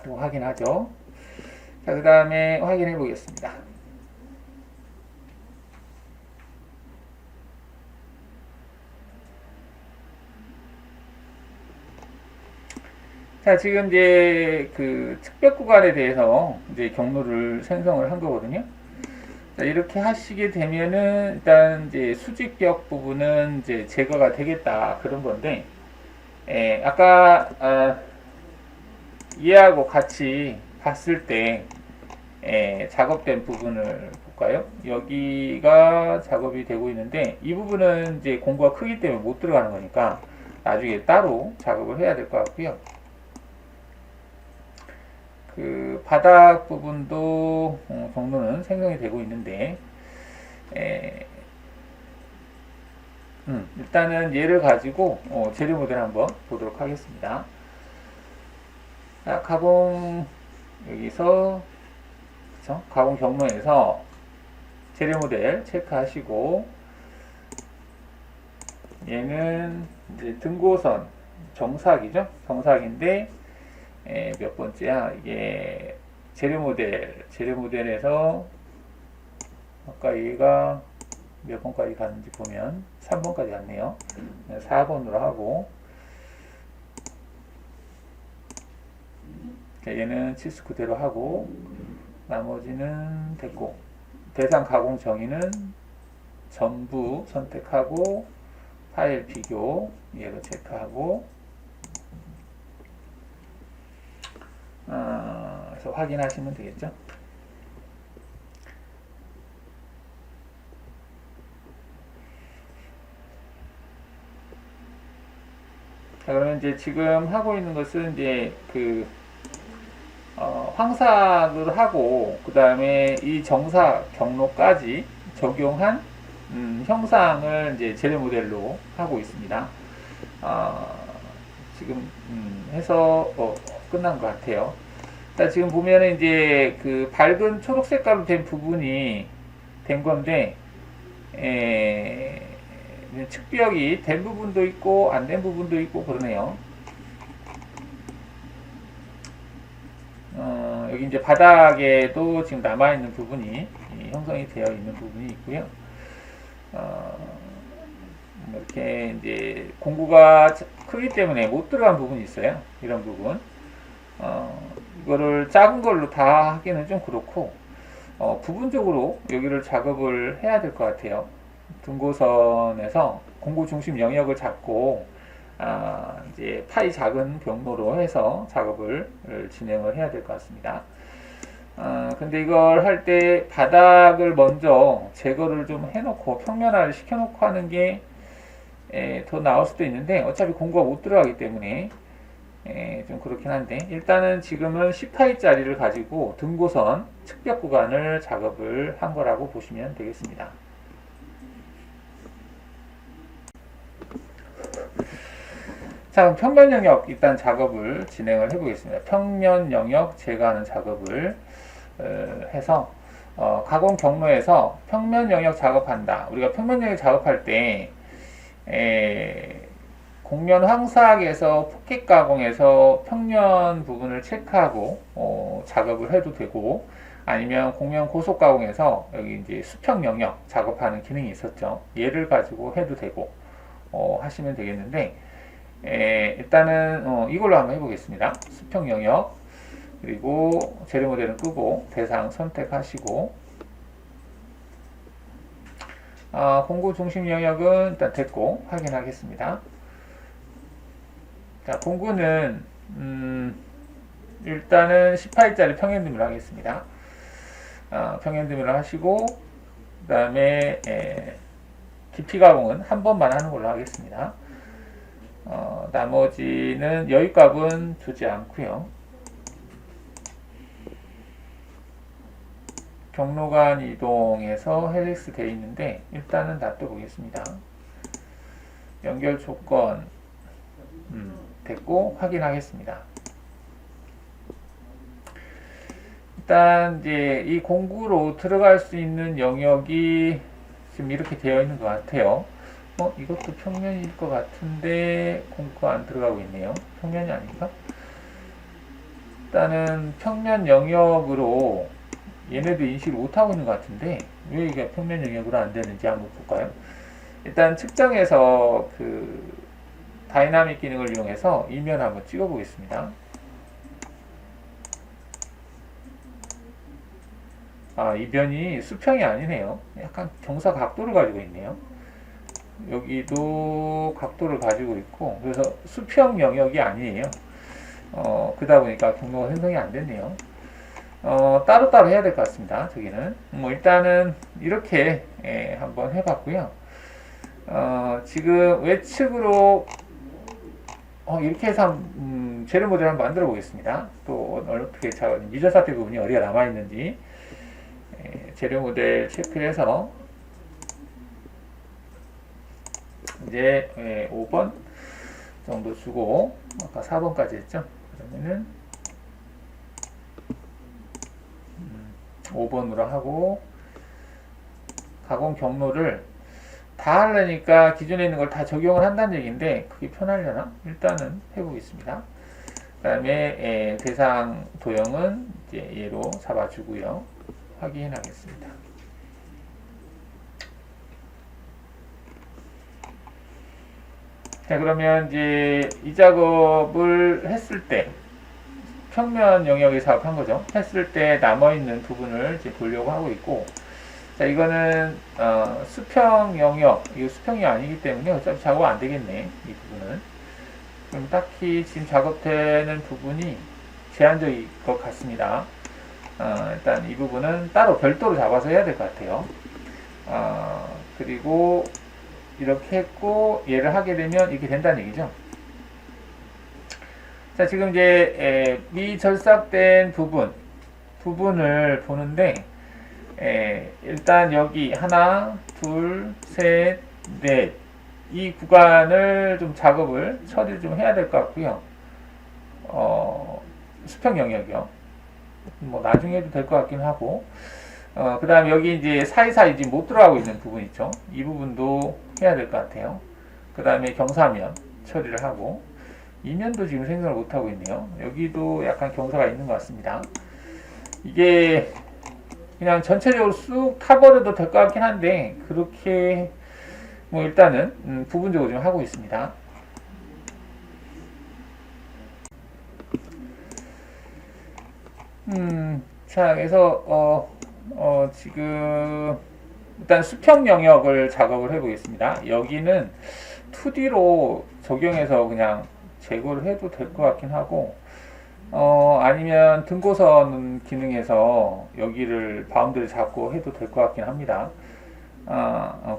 그리고 확인하죠. 자, 그 다음에 확인해 보겠습니다. 자, 지금 이제 그 측벽 구간에 대해서 이제 경로를 생성을 한 거거든요. 자, 이렇게 하시게 되면은 일단 이제 수직벽 부분은 이제 제거가 되겠다 그런 건데, 아까 얘하고 같이 봤을 때 작업된 부분을 볼까요? 여기가 작업이 되고 있는데 이 부분은 이제 공구가 크기 때문에 못 들어가는 거니까 나중에 따로 작업을 해야 될 것 같고요. 그 바닥 부분도 경로는 생성이 되고 있는데 일단은 얘를 가지고 재료 모델 한번 보도록 하겠습니다. 자, 가공 여기서 그쵸? 가공 경로에서 재료 모델 체크하시고 얘는 이제 등고선 정삭이죠. 정삭인데 몇 번째야? 이게 재료 모델에서 아까 얘가 몇 번까지 갔는지 보면 3번까지 갔네요. 4번으로 하고 얘는 치수 그대로 하고 나머지는 됐고 대상 가공 정의는 전부 선택하고 파일 비교 얘로 체크하고 그래서 확인하시면 되겠죠. 자, 그러면 이제 지금 하고 있는 것은 이제 그 황삭을 하고 그 다음에 이 정삭 경로까지 적용한 형상을 이제 재료 모델로 하고 있습니다. 지금 해서 끝난 것 같아요. 자, 지금 보면은 이제 그 밝은 초록 색깔로 된 부분이 된 건데 측벽이 된 부분도 있고 안 된 부분도 있고 그러네요. 여기 이제 바닥에도 지금 남아있는 부분이 형성이 되어 있는 부분이 있고요. 이렇게 이제 공구가 크기 때문에 못 들어간 부분이 있어요. 이런 부분. 이거를 작은 걸로 다 하기는 좀 그렇고, 부분적으로 여기를 작업을 해야 될 것 같아요. 등고선에서 공구 중심 영역을 잡고, 이제 파이 작은 경로로 해서 작업을 진행을 해야 될 것 같습니다. 근데 이걸 할 때 바닥을 먼저 제거를 좀 해놓고 평면화를 시켜놓고 하는 게 더 나을 수도 있는데 어차피 공구가 못 들어가기 때문에 좀 그렇긴 한데 일단은 지금은 10파이짜리를 가지고 등고선 측벽 구간을 작업을 한 거라고 보시면 되겠습니다. 자, 그럼 평면 영역 일단 작업을 진행을 해보겠습니다. 평면 영역 제거하는 작업을 해서 가공 경로에서 평면 영역 작업한다. 우리가 평면 영역 작업할 때 곡면 황삭에서 포켓 가공에서 평면 부분을 체크하고 작업을 해도 되고 아니면 곡면 고속 가공에서 여기 이제 수평 영역 작업하는 기능이 있었죠. 얘를 가지고 해도 되고 하시면 되겠는데 일단은 이걸로 한번 해보겠습니다. 수평 영역 그리고 재료 모델은 끄고 대상 선택하시고 공구 중심 영역은 일단 됐고 확인하겠습니다. 자, 공구는 일단은 10파이짜리 평행 드밀을 하겠습니다. 평행 드밀을 하시고 그 다음에 깊이 가공은 한 번만 하는 걸로 하겠습니다. 나머지는 여유값은 주지 않고요. 경로간 이동해서 헬릭스 되어 있는데 일단은 놔둬 보겠습니다. 연결 조건 됐고 확인하겠습니다. 일단 이제 이 공구로 들어갈 수 있는 영역이 지금 이렇게 되어 있는 것 같아요. 이것도 평면일 것 같은데 공구가 안 들어가고 있네요. 평면이 아닌가? 일단은 평면 영역으로 얘네도 인식을 못하고 있는 것 같은데 왜 이게 평면 영역으로 안 되는지 한번 볼까요? 일단 측정해서 그 다이나믹 기능을 이용해서 이면 한번 찍어 보겠습니다. 이 변이 수평이 아니네요. 약간 경사 각도를 가지고 있네요. 여기도 각도를 가지고 있고, 그래서 수평 영역이 아니에요. 그러다 보니까 경로가 생성이 안 됐네요. 따로따로 해야 될 것 같습니다. 저기는. 뭐, 일단은, 이렇게, 한번 해봤고요. 지금 외측으로, 이렇게 해서, 재료 모델을 한번 만들어 보겠습니다. 또, 어떻게, 유전 사태 부분이 어디가 남아있는지, 재료 모델 체크해서, 이제, 5번 정도 주고, 아까 4번까지 했죠? 그러면은, 5번으로 하고 가공 경로를 다 하려니까 기존에 있는 걸 다 적용을 한다는 얘기인데 그게 편하려나? 일단은 해보겠습니다. 그 다음에 대상 도형은 이제 얘로 잡아주고요. 확인하겠습니다. 자, 그러면 이제 이 작업을 했을 때 평면 영역에 작업한 거죠. 했을 때 남아있는 부분을 이제 보려고 하고 있고, 자, 이거는, 수평 영역, 이거 수평이 아니기 때문에 어차피 작업 안 되겠네, 이 부분은. 그럼 딱히 지금 작업되는 부분이 제한적일 것 같습니다. 일단 이 부분은 따로 별도로 잡아서 해야 될 것 같아요. 그리고 이렇게 했고, 얘를 하게 되면 이렇게 된다는 얘기죠. 자, 지금 이제 미절삭된 부분을 보는데 일단 여기 하나, 둘, 셋, 넷 이 구간을 좀 작업을 처리를 좀 해야 될 것 같고요. 수평 영역이요. 뭐 나중에 해도 될 것 같긴 하고, 그 다음에 여기 이제 사이사이 지금 못 들어가고 있는 부분 있죠. 이 부분도 해야 될 것 같아요. 그 다음에 경사면 처리를 하고, 이면도 지금 생성을 못하고 있네요. 여기도 약간 경사가 있는 것 같습니다. 이게 그냥 전체적으로 쑥 타버려도 될 것 같긴 한데 그렇게 뭐 일단은 부분적으로 좀 하고 있습니다. 자, 그래서 지금 일단 수평 영역을 작업을 해보겠습니다. 여기는 2D로 적용해서 그냥 제거를 해도 될 것 같긴 하고, 아니면 등고선 기능에서 여기를 바운드를 잡고 해도 될 것 같긴 합니다.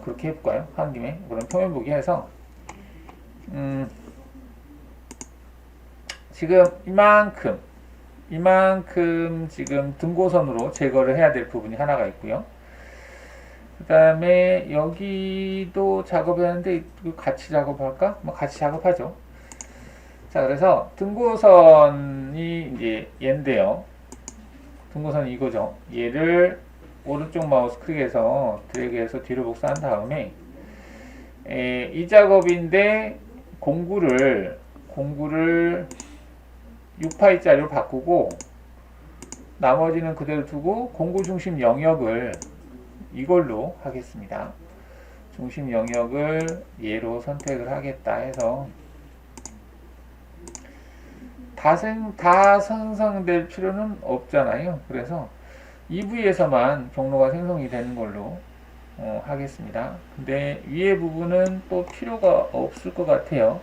그렇게 해볼까요? 하는 김에. 그럼 표면 보기 해서, 지금 이만큼 지금 등고선으로 제거를 해야 될 부분이 하나가 있고요. 그 다음에 여기도 작업했는데 같이 작업할까? 뭐 같이 작업하죠. 자, 그래서 등고선이 이제 얘인데요. 등고선이 이거죠. 얘를 오른쪽 마우스 클릭해서 드래그해서 뒤로 복사한 다음에 이 작업인데 공구를 6파이짜리로 바꾸고 나머지는 그대로 두고 공구 중심 영역을 이걸로 하겠습니다. 중심 영역을 얘로 선택을 하겠다 해서 다 생성될 필요는 없잖아요. 그래서 EV에서만 경로가 생성이 되는 걸로 하겠습니다. 근데 위에 부분은 또 필요가 없을 것 같아요.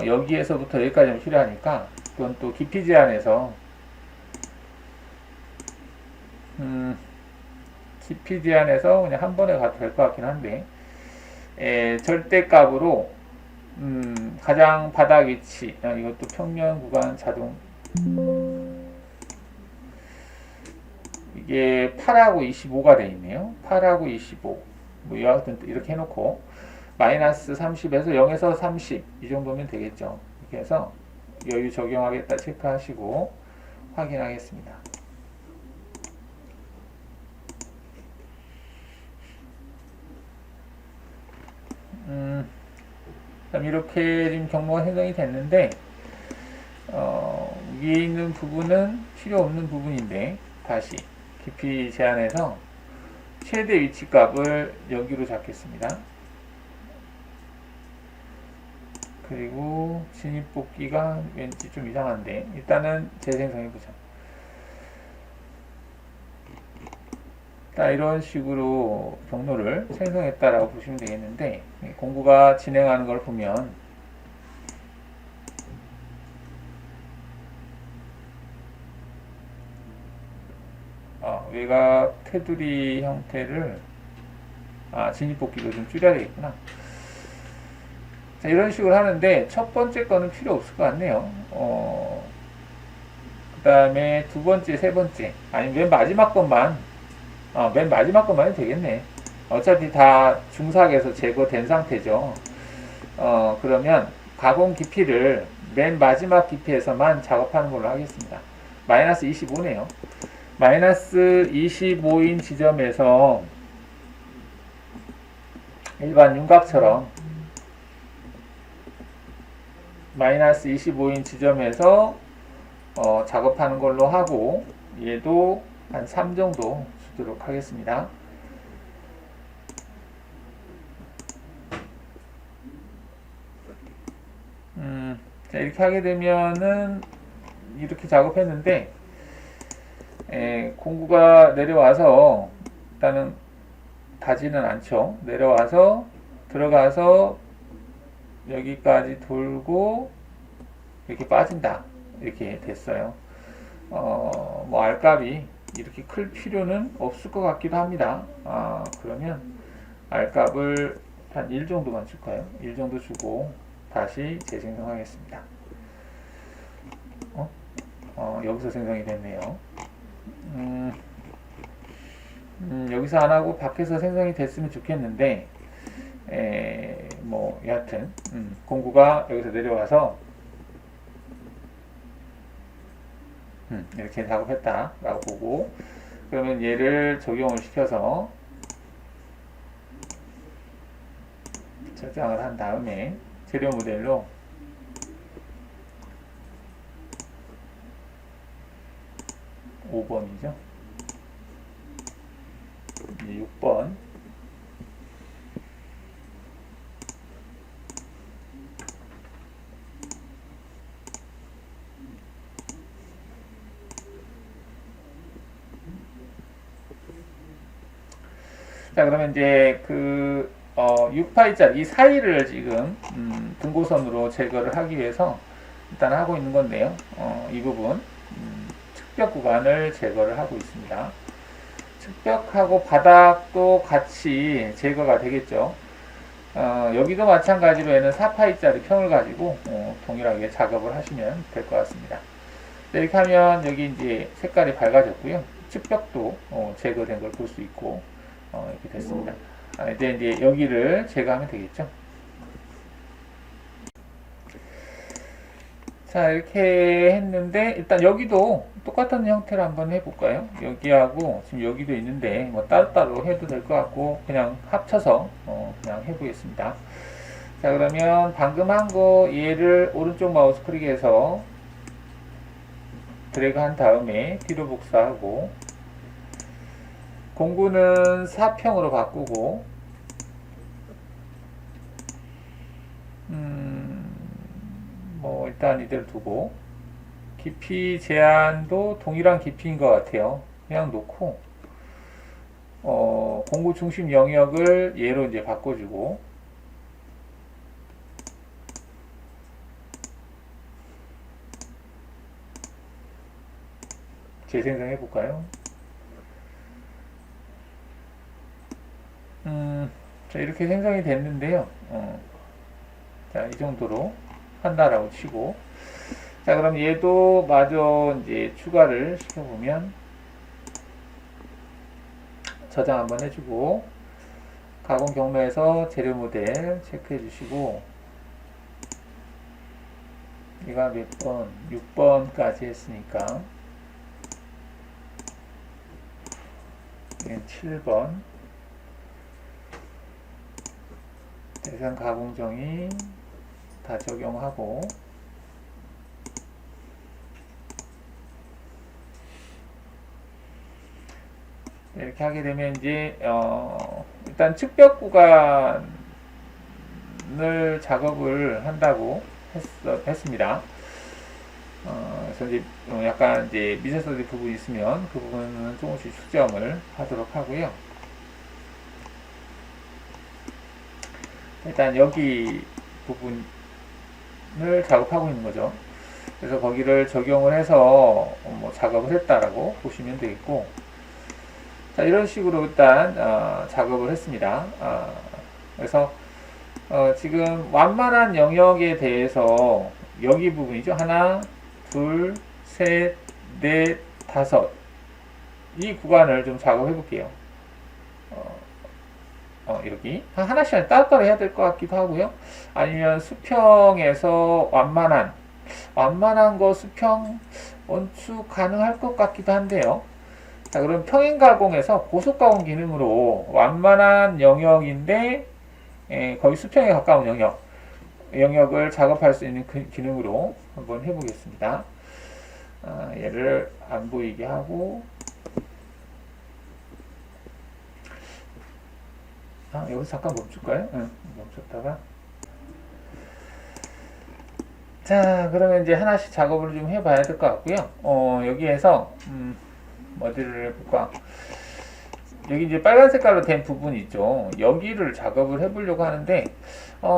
여기에서부터 여기까지는 필요하니까 그건 또 깊이 제한에서 깊이 제한에서 그냥 한 번에 가도 될 것 같긴 한데 절대값으로 가장 바닥 위치 이것도 평면 구간 자동 이게 8하고 25가 되어 있네요. 8하고 25 뭐 여하튼 이렇게 해놓고 마이너스 30에서 0에서 30 이 정도면 되겠죠. 이렇게 해서 여유 적용하겠다 체크하시고 확인하겠습니다. 이렇게 지금 경로가 생성이 됐는데 위에 있는 부분은 필요 없는 부분인데 다시 깊이 제한해서 최대 위치 값을 여기로 잡겠습니다. 그리고 진입 뽑기가 왠지 좀 이상한데 일단은 재생성해 보자. 자, 이런 식으로 경로를 생성했다라고 보시면 되겠는데, 공구가 진행하는 걸 보면 외곽 테두리 형태를 진입복귀로 좀 줄여야 되겠구나. 자, 이런 식으로 하는데 첫 번째 거는 필요 없을 것 같네요. 그 다음에 두 번째, 세 번째, 아니면 맨 마지막 것만 해도 되겠네. 어차피 다 중삭에서 제거된 상태죠. 그러면 가공 깊이를 맨 마지막 깊이에서만 작업하는 걸로 하겠습니다. 마이너스 25네요. 마이너스 25인 지점에서 일반 윤곽처럼 마이너스 25인 지점에서 작업하는 걸로 하고, 얘도 한 3 정도 주도록 하겠습니다. 자, 이렇게 하게 되면은 이렇게 작업했는데, 공구가 내려와서 일단은 가지는 않죠. 내려와서 들어가서 여기까지 돌고 이렇게 빠진다, 이렇게 됐어요. 뭐 알값이 이렇게 클 필요는 없을 것 같기도 합니다. 그러면 알값을 한 1 정도만 줄까요? 1 정도 주고 다시 재생성하겠습니다. 여기서 생성이 됐네요. 여기서 안 하고 밖에서 생성이 됐으면 좋겠는데, 뭐 여하튼 공구가 여기서 내려와서 이렇게 작업했다 라고 보고, 그러면 얘를 적용을 시켜서 저장을 한 다음에 재료 모델로 (5번이죠) 이제 6번 자, 그러면 이제 6파이짜리 이 사이를 지금 등고선으로 제거를 하기 위해서 일단 하고 있는 건데요. 이 부분 측벽 구간을 제거를 하고 있습니다. 측벽하고 바닥도 같이 제거가 되겠죠. 여기도 마찬가지로 얘는 4파이짜리 평을 가지고 동일하게 작업을 하시면 될 것 같습니다. 이렇게 하면 여기 이제 색깔이 밝아졌고요. 측벽도 제거된 걸 볼 수 있고, 이렇게 됐습니다. 이제 여기를 제거하면 되겠죠. 자, 이렇게 했는데 일단 여기도 똑같은 형태로 한번 해볼까요? 여기하고 지금 여기도 있는데 뭐 따로따로 해도 될 것 같고, 그냥 합쳐서 그냥 해보겠습니다. 자, 그러면 방금 한 거 얘를 오른쪽 마우스 클릭해서 드래그 한 다음에 뒤로 복사하고, 공구는 4평으로 바꾸고, 뭐 일단 이대로 두고, 깊이 제한도 동일한 깊이인 것 같아요. 그냥 놓고, 공구 중심 영역을 얘로 이제 바꿔주고, 재생성해 볼까요? 자, 이렇게 생성이 됐는데요. 자, 이 정도로 한다라고 치고, 자, 그럼 얘도 마저 이제 추가를 시켜보면, 저장 한번 해주고, 가공 경로에서 재료 모델 체크해 주시고, 얘가 몇 번? 6번까지 했으니까, 얘는 7번. 대상 가공 정의 다 적용하고, 이렇게 하게 되면 이제 일단 측벽 구간을 작업을 한다고 했습니다. 그래서 이제 약간 이제 미세서리 부분이 있으면 그 부분은 조금씩 수정을 하도록 하고요. 일단 여기 부분을 작업하고 있는 거죠. 그래서 거기를 적용을 해서 뭐 작업을 했다라고 보시면 되겠고, 자, 이런 식으로 일단 작업을 했습니다. 그래서 지금 완만한 영역에 대해서 여기 부분이죠. 하나, 둘, 셋, 넷, 다섯. 이 구간을 좀 작업해 볼게요. 여기 하나씩 따로따로 해야 될 것 같기도 하고요. 아니면 수평에서 완만한 거 수평 원축 가능할 것 같기도 한데요. 자, 그럼 평행 가공에서 고속 가공 기능으로 완만한 영역인데 거의 수평에 가까운 영역을 작업할 수 있는 그 기능으로 한번 해보겠습니다. 얘를 안 보이게 하고, 여기서 잠깐 멈출까요? 멈췄다가. 자, 그러면 이제 하나씩 작업을 좀 해봐야 될 것 같고요. 여기에서 어디를 해볼까? 여기 이제 빨간 색깔로 된 부분이 있죠. 여기를 작업을 해보려고 하는데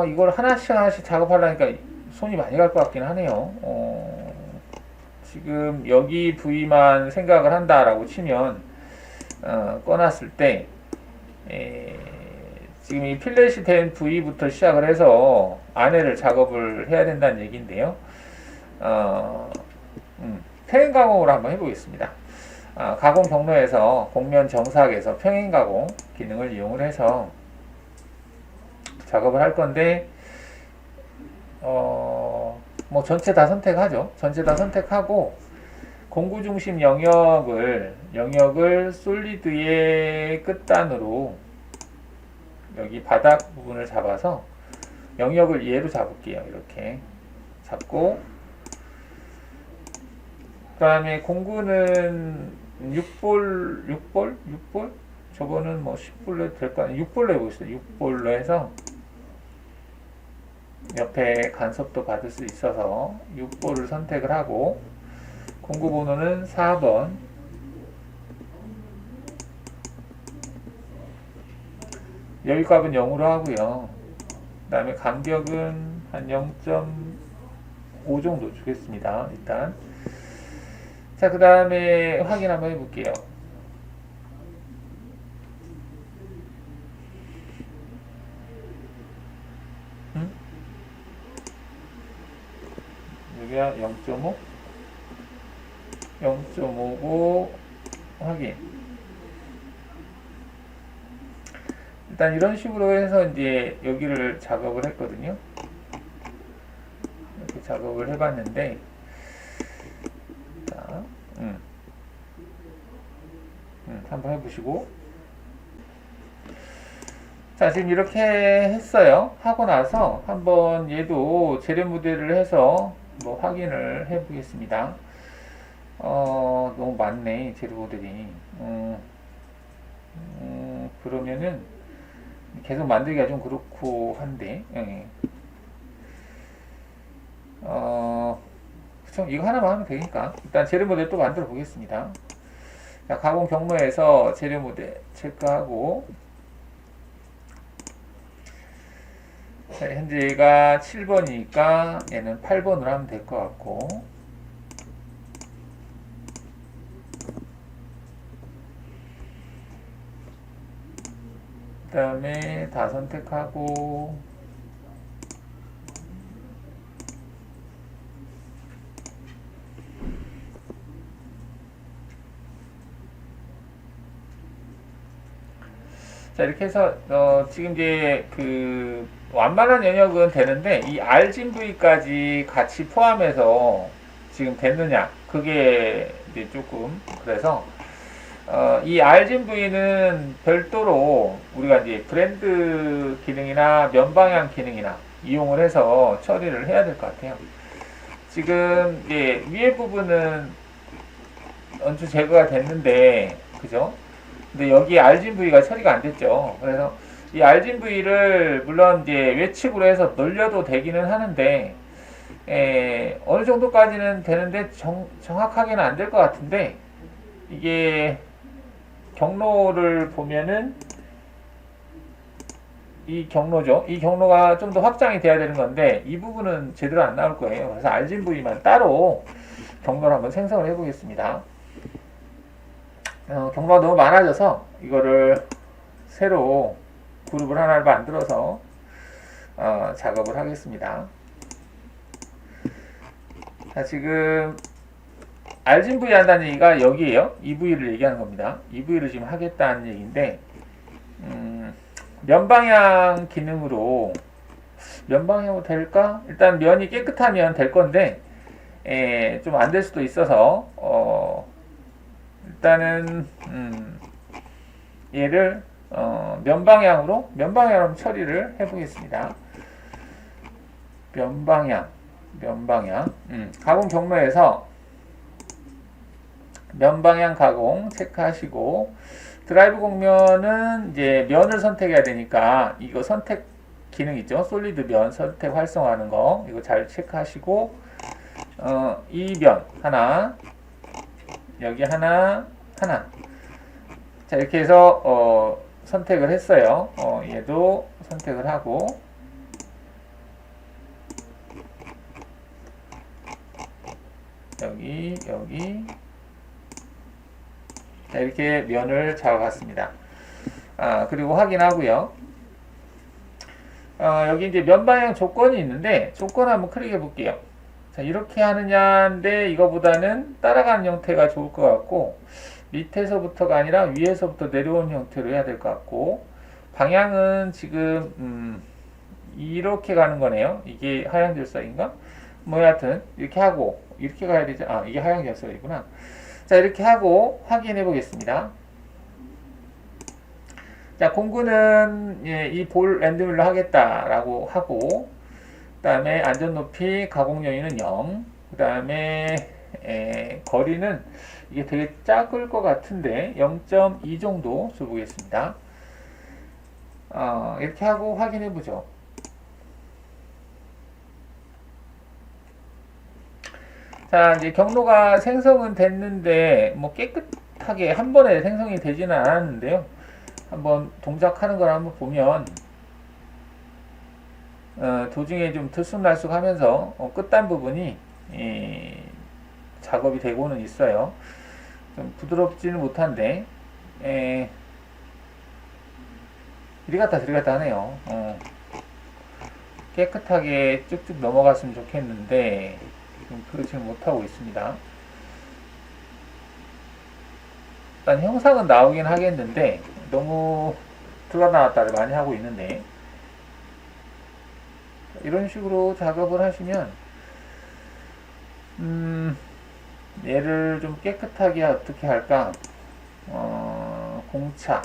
이걸 하나씩 작업하려니까 손이 많이 갈 것 같긴 하네요. 지금 여기 부위만 생각을 한다라고 치면 꺼놨을 때 지금 이 필렛이 된 부위부터 시작을 해서 안에를 작업을 해야 된다는 얘기인데요. 평행 가공으로 한번 해보겠습니다. 가공 경로에서 곡면 정사각에서 평행 가공 기능을 이용을 해서 작업을 할 건데, 뭐 전체 다 선택하죠. 전체 다 선택하고 공구 중심 영역을 솔리드의 끝단으로 여기 바닥 부분을 잡아서 영역을 얘로 잡을게요. 이렇게 잡고, 그 다음에 공구는 6볼? 저거는 뭐 10볼로 해도 될 거 아니에요. 6볼로 해보겠습니다. 6볼로 해서 옆에 간섭도 받을 수 있어서 6볼을 선택을 하고, 공구 번호는 4번, 여기 값은 0으로 하고요. 그 다음에 간격은 한 0.5 정도 주겠습니다. 일단. 자, 그 다음에 확인 한번 해볼게요. 여기가 0.5? 0.5고 확인. 일단 이런 식으로 해서 이제 여기를 작업을 했거든요. 이렇게 작업을 해봤는데, 자, 한번 해보시고. 자, 지금 이렇게 했어요. 하고 나서 한번 얘도 재료 모델을 해서 뭐 확인을 해보겠습니다. 너무 많네, 재료 모델이. 그러면은 계속 만들기가 좀 그렇고 한데, 그쵸? 이거 하나만 하면 되니까 일단 재료 모델 또 만들어 보겠습니다. 자, 가공 경로에서 재료 모델 체크하고, 자, 현재 얘가 7번이니까 얘는 8번으로 하면 될 것 같고, 그 다음에 다 선택하고, 자, 이렇게 해서 지금 이제 그 완만한 영역은 되는데 이 알진 부위까지 같이 포함해서 지금 됐느냐, 그게 이제 조금 그래서 이 알진 부위는 별도로 우리가 이제 브랜드 기능이나 면방향 기능이나 이용을 해서 처리를 해야 될 것 같아요. 지금 이제 위에 부분은 언주 제거가 됐는데, 그죠? 근데 여기 알진 부위가 처리가 안 됐죠. 그래서 이 알진 부위를 물론 이제 외측으로 해서 늘려도 되기는 하는데, 어느 정도까지는 되는데 정확하게는 안 될 것 같은데, 이게 경로를 보면은 이 경로죠. 이 경로가 좀 더 확장이 돼야 되는 건데 이 부분은 제대로 안 나올 거예요. 그래서 알진 부위만 따로 경로를 한번 생성을 해보겠습니다. 경로가 너무 많아져서 이거를 새로 그룹을 하나를 만들어서 작업을 하겠습니다. 자, 지금 알진 부위 한다는 얘기가 여기에요. 이 부위를 얘기하는 겁니다. 이 부위를 지금 하겠다는 얘기인데, 면방향 기능으로 면방향으로 될까? 일단 면이 깨끗하면 될 건데 좀 안 될 수도 있어서 일단은 얘를 면방향으로 처리를 해보겠습니다. 면방향 가공 경로에서 면방향 가공 체크하시고, 드라이브 공면은 이제 면을 선택해야 되니까 이거 선택 기능 있죠? 솔리드 면 선택 활성화하는 거 이거 잘 체크하시고, 이 면 하나, 여기 하나. 자, 이렇게 해서 선택을 했어요. 얘도 선택을 하고, 여기 자, 이렇게 면을 잡아봤습니다. 그리고 확인하고요. 여기 이제 면 방향 조건이 있는데 조건 한번 클릭해 볼게요. 자, 이렇게 하느냐인데 이거보다는 따라가는 형태가 좋을 것 같고, 밑에서부터가 아니라 위에서부터 내려오는 형태로 해야 될 것 같고, 방향은 지금 이렇게 가는 거네요. 이게 하향 결석인가? 뭐 여하튼 이렇게 하고 이렇게 가야 되죠. 이게 하향 결석이구나. 자, 이렇게 하고 확인해 보겠습니다. 자, 공구는 이 볼 엔드밀러 하겠다라고 하고, 그 다음에 안전 높이 가공 요인은 0, 그 다음에 거리는 이게 되게 작을 것 같은데 0.2 정도 줘보겠습니다. 이렇게 하고 확인해 보죠. 자, 이제 경로가 생성은 됐는데 뭐 깨끗하게 한 번에 생성이 되지는 않았는데요. 한번 동작하는 걸 한번 보면 도중에 좀 들쑥날쑥하면서 끝단 부분이 작업이 되고는 있어요. 좀 부드럽지는 못한데 이리 갔다 저리 갔다 하네요. 깨끗하게 쭉쭉 넘어갔으면 좋겠는데 그렇지는 못하고 있습니다. 일단 형상은 나오긴 하겠는데 너무 들어갔다 나왔다를 많이 하고 있는데, 이런 식으로 작업을 하시면 얘를 좀 깨끗하게 어떻게 할까? 공차,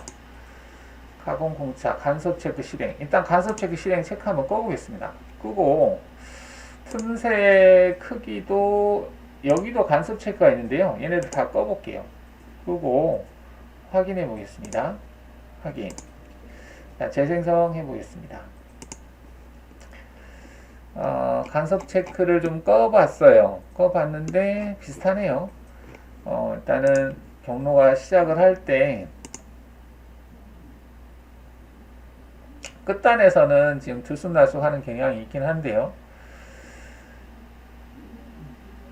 가공 공차, 간섭 체크 실행. 일단 간섭 체크 실행 체크 한번 꺼보겠습니다. 끄고 틈새 크기도 여기도 간섭 체크가 있는데요. 얘네들 다 꺼볼게요. 끄고 확인해 보겠습니다. 확인. 자, 재생성 해 보겠습니다. 간섭 체크를 좀 꺼봤어요. 꺼봤는데 비슷하네요. 일단은 경로가 시작을 할 때 끝단에서는 지금 들쑥날쑥 하는 경향이 있긴 한데요.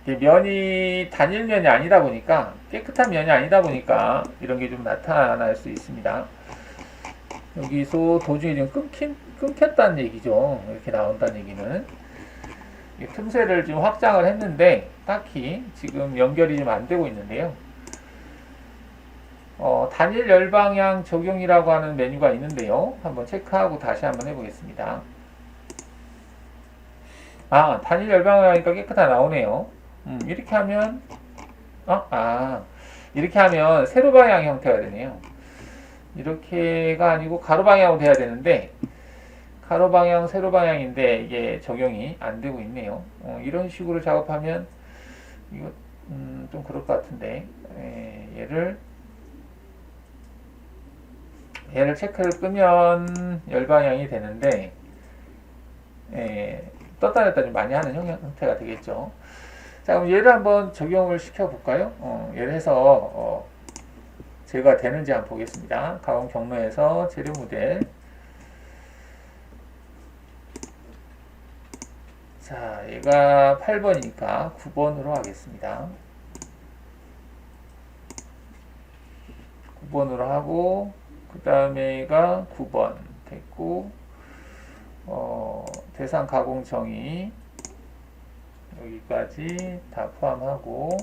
면이 단일면이 아니다 보니까, 깨끗한 면이 아니다 보니까 이런 게 좀 나타날 수 있습니다. 여기서 도중에 좀 끊겼다는 얘기죠. 이렇게 나온다는 얘기는 틈새를 지금 확장을 했는데 딱히 지금 연결이 좀 안 되고 있는데요. 단일 열방향 적용이라고 하는 메뉴가 있는데요. 한번 체크하고 다시 한번 해보겠습니다. 단일 열방향이니까 깨끗하게 나오네요. 이렇게 하면 이렇게 하면 세로 방향 형태가 되네요. 이렇게가 아니고 가로 방향으로 돼야 되는데 가로 방향, 세로 방향인데 이게 적용이 안 되고 있네요. 이런 식으로 작업하면 이거 좀 그럴 것 같은데, 얘를 체크를 끄면 열 방향이 되는데 떴다 냈다 좀 많이 하는 형태가 되겠죠. 자, 그럼 얘를 한번 적용을 시켜볼까요? 얘를 해서 제거가 되는지 한번 보겠습니다. 가공 경로에서 재료 모델. 자, 얘가 8번이니까 9번으로 하겠습니다. 9번으로 하고, 그 다음에 얘가 9번 됐고, 대상 가공 정의 여기까지 다 포함하고,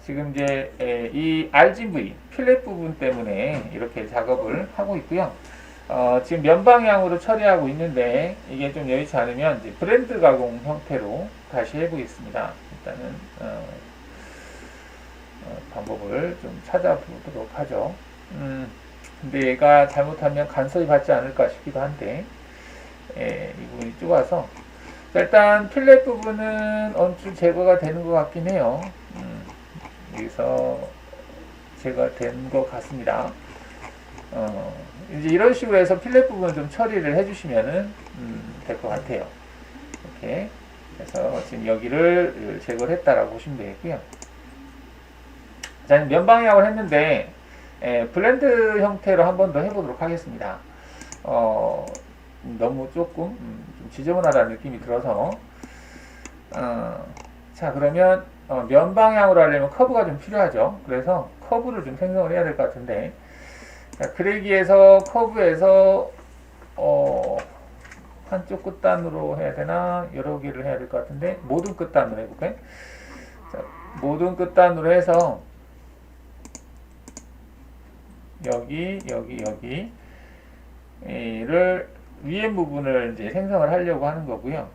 지금 이제 이 알진 부위, 필렛 부분 때문에 이렇게 작업을 하고 있고요. 지금 면 방향으로 처리하고 있는데 이게 좀 여의치 않으면 이제 브랜드 가공 형태로 다시 해보겠습니다. 일단은 방법을 좀 찾아보도록 하죠. 근데 얘가 잘못하면 간섭이 받지 않을까 싶기도 한데 이 부분이 좁아서 일단 필렛 부분은 어느 쪽 제거가 되는 것 같긴 해요. 여기서 제거가 된 것 같습니다. 이제 이런 식으로 해서 필렛 부분을 좀 처리를 해주시면은 될 것 같아요. 이렇게 그래서 지금 여기를 제거를 했다라고 보시면 되겠고요. 자, 면 방향을 했는데 블렌드 형태로 한 번 더 해보도록 하겠습니다. 너무 조금 좀 지저분하다는 느낌이 들어서 자, 그러면 면 방향으로 하려면 커브가 좀 필요하죠. 그래서 커브를 좀 생성을 해야 될 것 같은데, 자, 그리기에서 커브에서 한쪽 끝단으로 해야 되나 여러 개를 해야 될 것 같은데 모든 끝단으로 해볼까요? 자, 모든 끝단으로 해서 여기를 위에 부분을 이제 생성을 하려고 하는 거고요.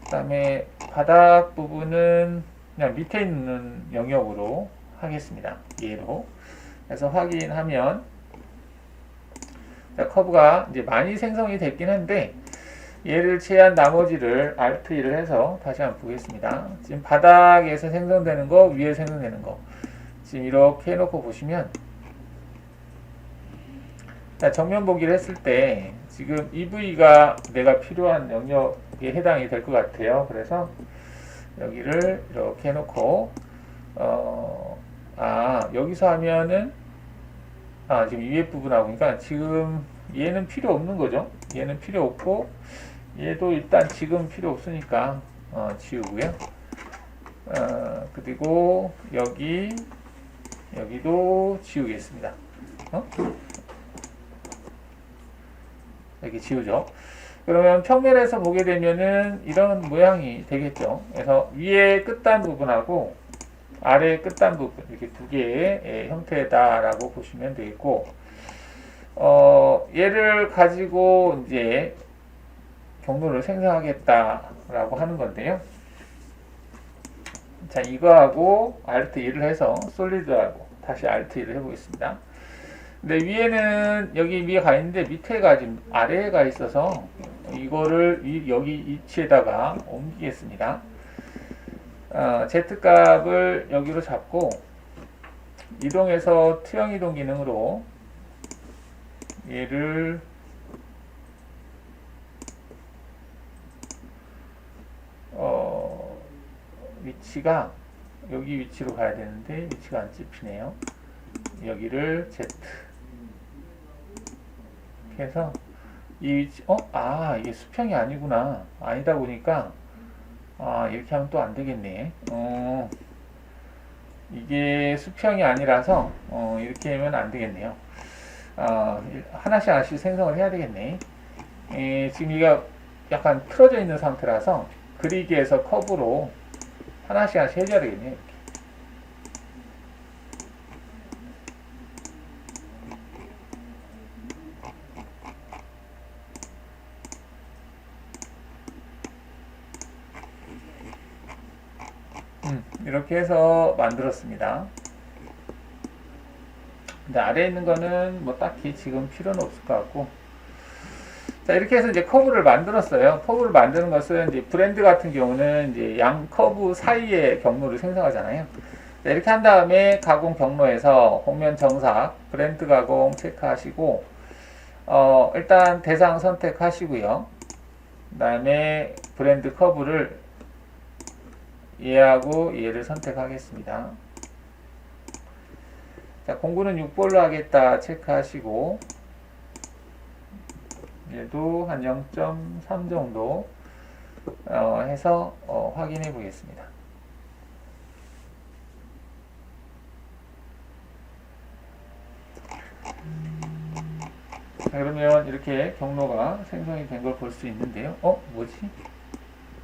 그 다음에 바닥 부분은 그냥 밑에 있는 영역으로 하겠습니다. 얘로. 그래서 확인하면, 자, 커브가 이제 많이 생성이 됐긴 한데, 얘를 제한 나머지를 Alt 1을 해서 다시 한번 보겠습니다. 지금 바닥에서 생성되는 거, 위에 생성되는 거. 지금 이렇게 해놓고 보시면, 자, 정면 보기를 했을 때, 지금 이 부위가 내가 필요한 영역에 해당이 될 것 같아요. 그래서, 여기를 이렇게 해놓고 여기서 하면은 지금 위에 부분하고 그러니까 지금 얘는 필요 없는 거죠. 얘는 필요 없고 얘도 일단 지금 필요 없으니까 지우고요. 그리고 여기도 지우겠습니다. 이렇게 지우죠. 그러면 평면에서 보게 되면은 이런 모양이 되겠죠. 그래서 위에 끝단 부분하고 아래 끝단 부분 이렇게 두 개의 형태다라고 보시면 되겠고, 얘를 가지고 이제 경로를 생성하겠다라고 하는 건데요. 자, 이거하고 Alt 1을 해서 솔리드하고 다시 Alt 1을 해보겠습니다. 근데 위에는 여기 위에 가 있는데 밑에가 지금 아래에 가 있어서 이거를 여기 위치에다가 옮기겠습니다. Z 값을 여기로 잡고 이동해서 투영 이동 기능으로 얘를 위치가 여기 위치로 가야 되는데 위치가 안 찝히네요. 여기를 Z 이렇게 해서 이 위치 이게 수평이 아니구나. 아니다 보니까 이렇게 하면 또 안 되겠네. 이게 수평이 아니라서 이렇게 하면 안 되겠네요. 하나씩 생성을 해야 되겠네. 지금 이가 약간 틀어져 있는 상태라서 그리기에서 커브로 하나씩 해줘야 되겠네요. 이렇게 해서 만들었습니다. 근데 아래에 있는 거는 뭐 딱히 지금 필요는 없을 것 같고, 자, 이렇게 해서 이제 커브를 만들었어요. 커브를 만드는 것은 이제 브랜드 같은 경우는 이제 양 커브 사이에 경로를 생성하잖아요. 네, 이렇게 한 다음에 가공 경로에서 곡면 정삭, 브랜드 가공 체크하시고, 일단 대상 선택하시고요. 그 다음에 브랜드 커브를 얘하고 얘를 선택하겠습니다. 자, 공구는 6볼로 하겠다 체크하시고, 얘도 한 0.3 정도 해서 확인해 보겠습니다. 자, 그러면 이렇게 경로가 생성이 된 걸 볼 수 있는데요. 뭐지?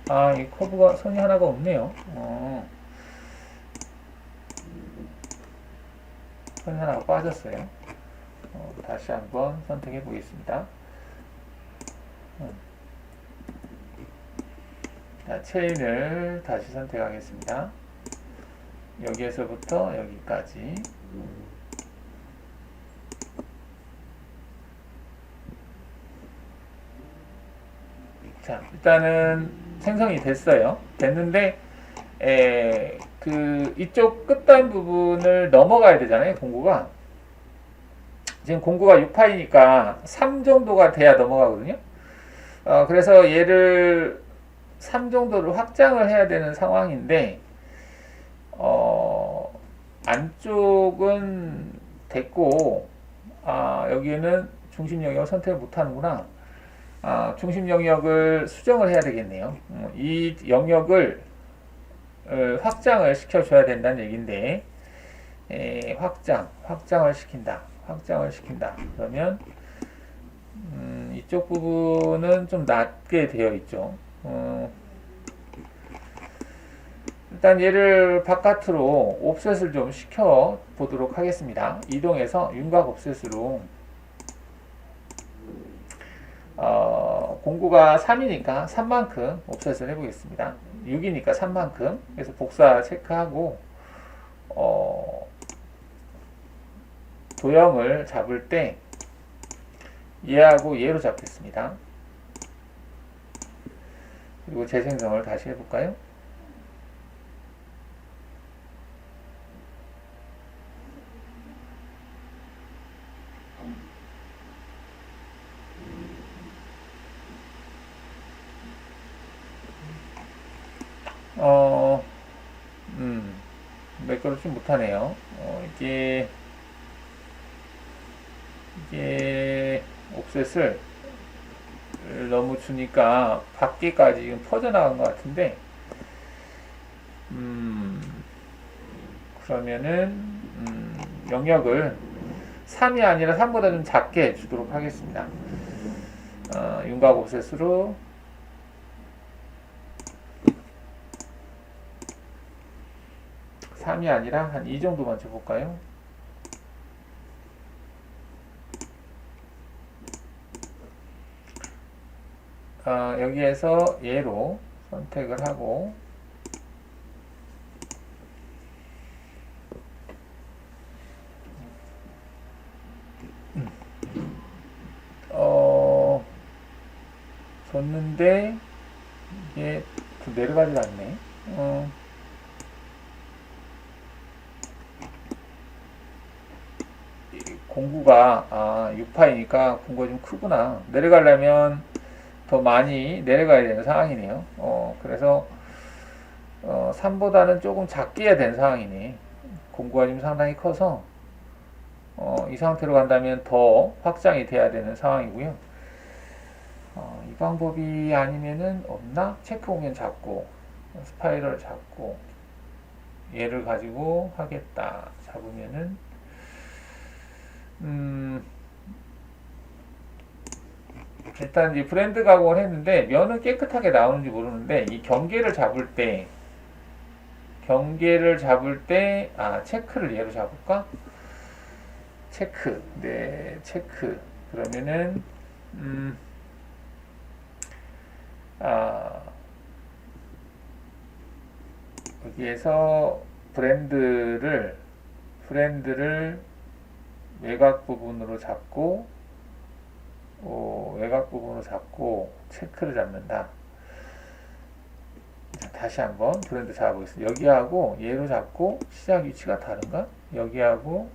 아, 이 커브가 선이 하나가 없네요. 선이 하나가 빠졌어요. 다시 한번 선택해 보겠습니다. 자, 체인을 다시 선택하겠습니다. 여기에서부터 여기까지. 자, 일단은 생성이 됐어요. 됐는데, 이쪽 끝단 부분을 넘어가야 되잖아요, 공구가. 지금 공구가 6파이니까 3 정도가 돼야 넘어가거든요. 그래서 얘를 3 정도로 확장을 해야 되는 상황인데, 안쪽은 됐고, 여기에는 중심 영역을 선택을 못 하는구나. 중심 영역을 수정을 해야 되겠네요. 이 영역을 확장을 시켜줘야 된다는 얘기인데, 확장을 시킨다. 그러면 이쪽 부분은 좀 낮게 되어 있죠. 일단 얘를 바깥으로 옵셋을 좀 시켜 보도록 하겠습니다. 이동해서 윤곽 옵셋으로 공구가 3이니까 3만큼 옵셋을 해보겠습니다. 6이니까 3만큼. 그래서 복사 체크하고 도형을 잡을 때 얘하고 얘로 잡겠습니다. 그리고 재생성을 다시 해볼까요? 매끄럽지 못하네요. 이게 옵셋을 너무 주니까 밖에까지 지금 퍼져나간 것 같은데, 그러면은 영역을 3이 아니라 3보다 좀 작게 주도록 하겠습니다. 윤곽 옵셋으로 3이 아니라 한 이 정도만 줘볼까요? 여기에서 얘로 선택을 하고 줬는데 이게 좀 내려가지 않네. 공구가 6파이니까 공구가 좀 크구나. 내려가려면 더 많이 내려가야 되는 상황이네요. 그래서 3보다는 조금 작게 해야 되는 상황이네. 공구가 지금 상당히 커서 이 상태로 간다면 더 확장이 돼야 되는 상황이고요. 이 방법이 아니면은 없나? 체크 오면 잡고 스파이럴 잡고 얘를 가지고 하겠다 잡으면은 일단 이제 브랜드 가공을 했는데 면은 깨끗하게 나오는지 모르는데 이 경계를 잡을 때 체크를 얘로 잡을까? 체크. 네, 체크. 그러면은 여기에서 브랜드를 외곽 부분으로 잡고 체크를 잡는다. 자, 다시 한번 브랜드 잡아보겠습니다. 여기하고 얘로 잡고 시작 위치가 다른가? 여기하고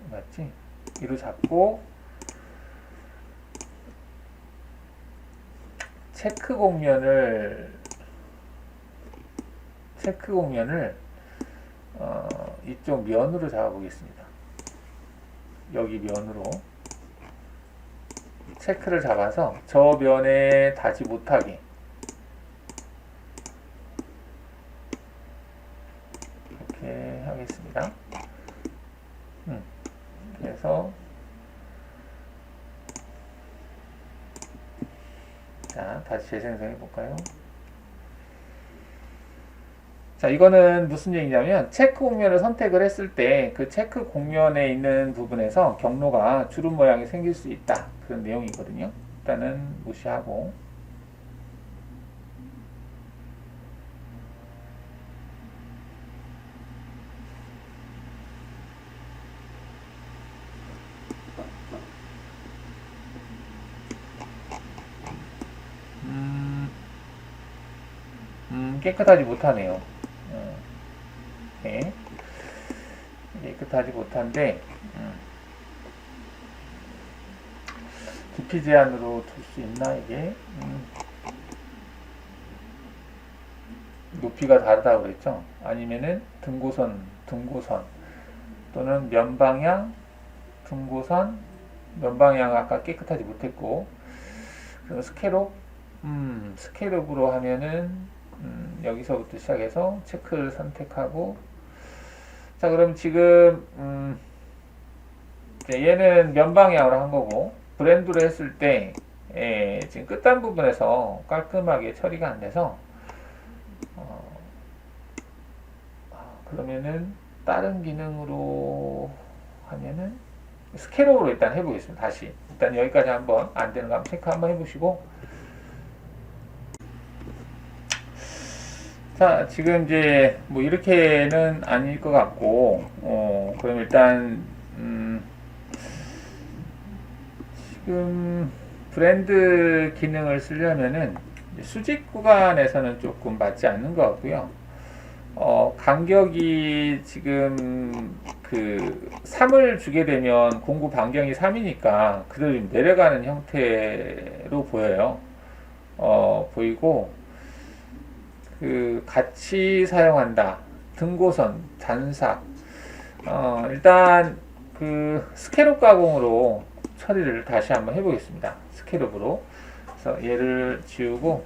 맞지? 얘로 잡고 체크 곡면을 이쪽 면으로 잡아보겠습니다. 여기 면으로 체크를 잡아서 저 면에 닿지 못하게 이렇게 하겠습니다. 그래서 자, 다시 재생성해 볼까요? 자, 이거는 무슨 얘기냐면 체크 곡면을 선택을 했을 때 그 체크 곡면에 있는 부분에서 경로가 주름 모양이 생길 수 있다. 그런 내용이거든요. 일단은 무시하고 깨끗하지 못하네요. 네. 깨끗하지 못한데 깊이 제한으로 둘 수 있나 이게? 높이가 다르다고 그랬죠? 아니면은 등고선 또는 면방향 등고선 면방향 아까 깨끗하지 못했고 그럼 스케롭으로 하면은 여기서부터 시작해서 체크를 선택하고 자 그럼 지금 얘는 면방향으로 한 거고 브랜드로 했을 때 지금 끝단 부분에서 깔끔하게 처리가 안 돼서 그러면은 다른 기능으로 하면은 스케롭으로 일단 해보겠습니다. 다시 일단 여기까지 한번 안 되는 거 한번 체크 한번 해보시고 자 지금 이제 뭐 이렇게는 아닐 것 같고 그럼 일단 지금 브랜드 기능을 쓰려면은 수직 구간에서는 조금 맞지 않는 것 같고요. 간격이 지금 그 3을 주게 되면 공구 반경이 3이니까 그대로 좀 내려가는 형태로 보여요. 보이고 그 같이 사용한다. 등고선, 잔삭. 일단 그 스케롭 가공으로 처리를 다시 한번 해보겠습니다. 스케롭으로. 그래서 얘를 지우고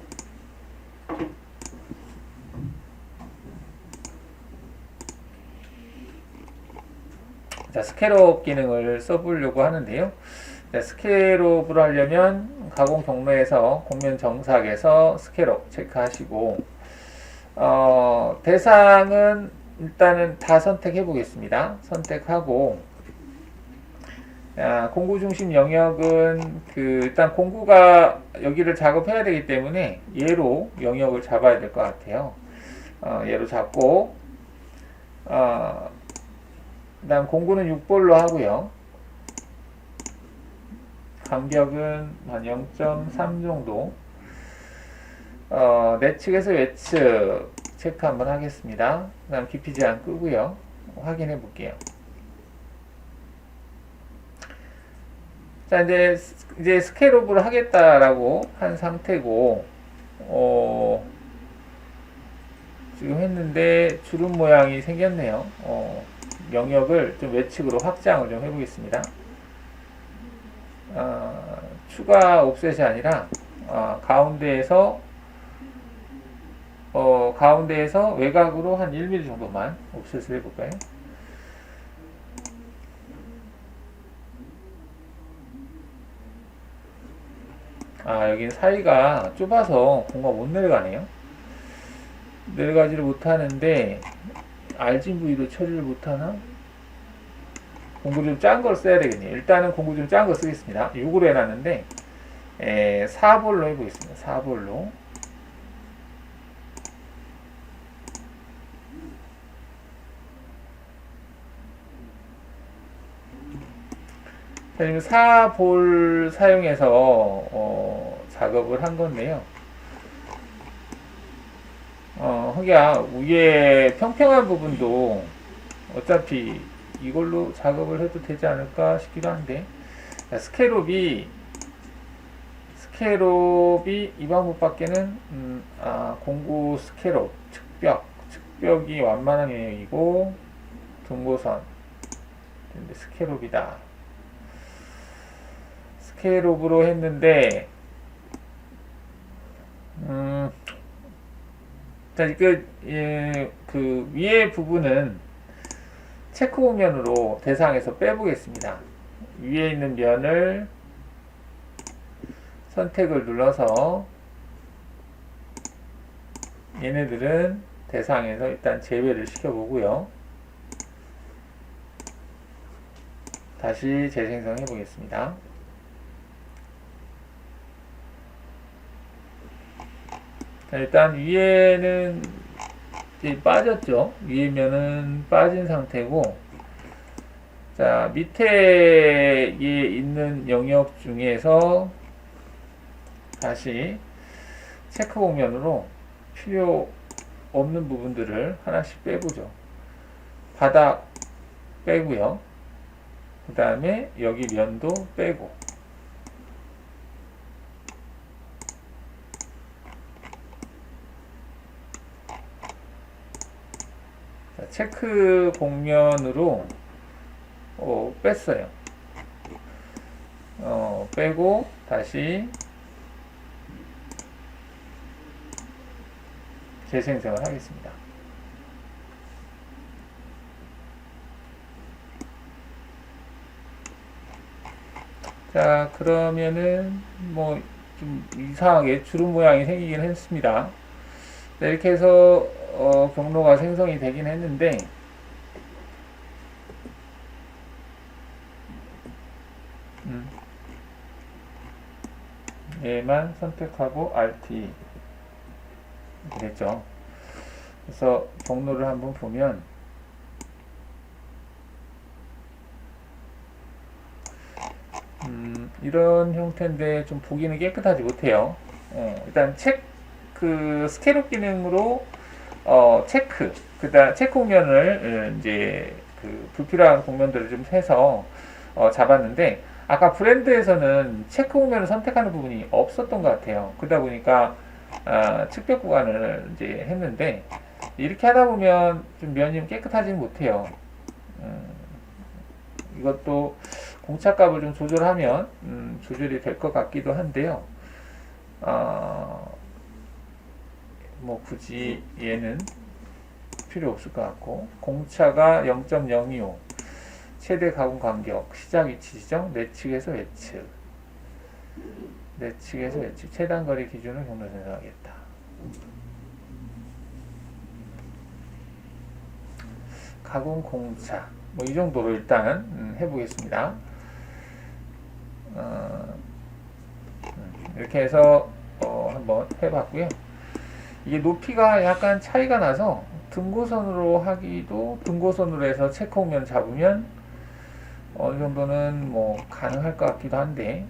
자, 스케롭 기능을 써보려고 하는데요. 자, 스케롭으로 하려면 가공 경로에서 곡면 정삭에서 스케롭 체크하시고 대상은 일단은 다 선택해 보겠습니다. 선택하고 공구 중심 영역은 일단 공구가 여기를 작업해야 되기 때문에 얘로 영역을 잡아야 될 것 같아요. 얘로 잡고 그다음 공구는 6볼로 하고요. 간격은 한 0.3 정도. 내측에서 외측 체크 한번 하겠습니다. 그다음 깊이 제한 끄고요. 확인해 볼게요. 자, 이제 스케롭을 하겠다라고 한 상태고, 지금 했는데 주름 모양이 생겼네요. 영역을 좀 외측으로 확장을 좀 해보겠습니다. 추가 옵셋이 아니라, 가운데에서 외곽으로 한 1mm 정도만 옵셋을 해볼까요? 여기 사이가 좁아서 공구가 못 내려가네요. 내려가지를 못하는데 알진 부위도 처리를 못하나? 공구 좀 짠 걸 써야 되겠네요. 일단은 공구 좀 짠 거 쓰겠습니다. 6으로 해놨는데 4볼로 해보겠습니다. 4볼로. 자, 지금 4볼 사용해서 작업을 한 건데요. 흑야 위에 평평한 부분도 어차피 이걸로 작업을 해도 되지 않을까 싶기도 한데, 스케롭이 이 방법밖에는 공구 스케롭 측벽이 완만한 영역이고 등고선 스케롭이다. 스케롭으로 했는데 자, 그 위에 부분은 체크 공면으로 대상에서 빼보겠습니다. 위에 있는 면을 선택을 눌러서 얘네들은 대상에서 일단 제외를 시켜보고요. 다시 재생성해 보겠습니다. 자, 일단 위에는 이제 빠졌죠. 위에 면은 빠진 상태고, 자, 밑에 있는 영역 중에서 다시 체크 공면으로 필요 없는 부분들을 하나씩 빼보죠. 바닥 빼고요. 그 다음에 여기 면도 빼고, 자, 체크 공면으로 뺐어요. 빼고 다시 재생성을 하겠습니다. 자, 그러면은 뭐 좀 이상하게 주름 모양이 생기긴 했습니다. 네, 이렇게 해서 경로가 생성이 되긴 했는데, 얘만 선택하고 Alt 이렇게 됐죠. 그래서 경로를 한번 보면 이런 형태인데 좀 보기는 깨끗하지 못해요. 일단 체크 스케롭 기능으로 체크 그다음 체크 공면을 이제 그 불필요한 공면들을 좀 해서 잡았는데, 아까 브랜드에서는 체크 공면을 선택하는 부분이 없었던 것 같아요. 그러다 보니까 측벽 구간을 이제 했는데, 이렇게 하다 보면 좀 면이 좀 깨끗하지는 못해요. 이것도 공차값을 좀 조절하면 조절이 될 것 같기도 한데요. 뭐 굳이 얘는 필요 없을 것 같고, 공차가 0.025 최대 가공 간격 시작 위치 지정 내측에서 외측 최단 거리 기준을 경로 생성하겠다. 가공 공차 뭐 이 정도로 일단 해보겠습니다. 이렇게 해서 한번 해봤고요. 이게 높이가 약간 차이가 나서 등고선으로 해서 체크오면 잡으면 어느 정도는 뭐 가능할 것 같기도 한데,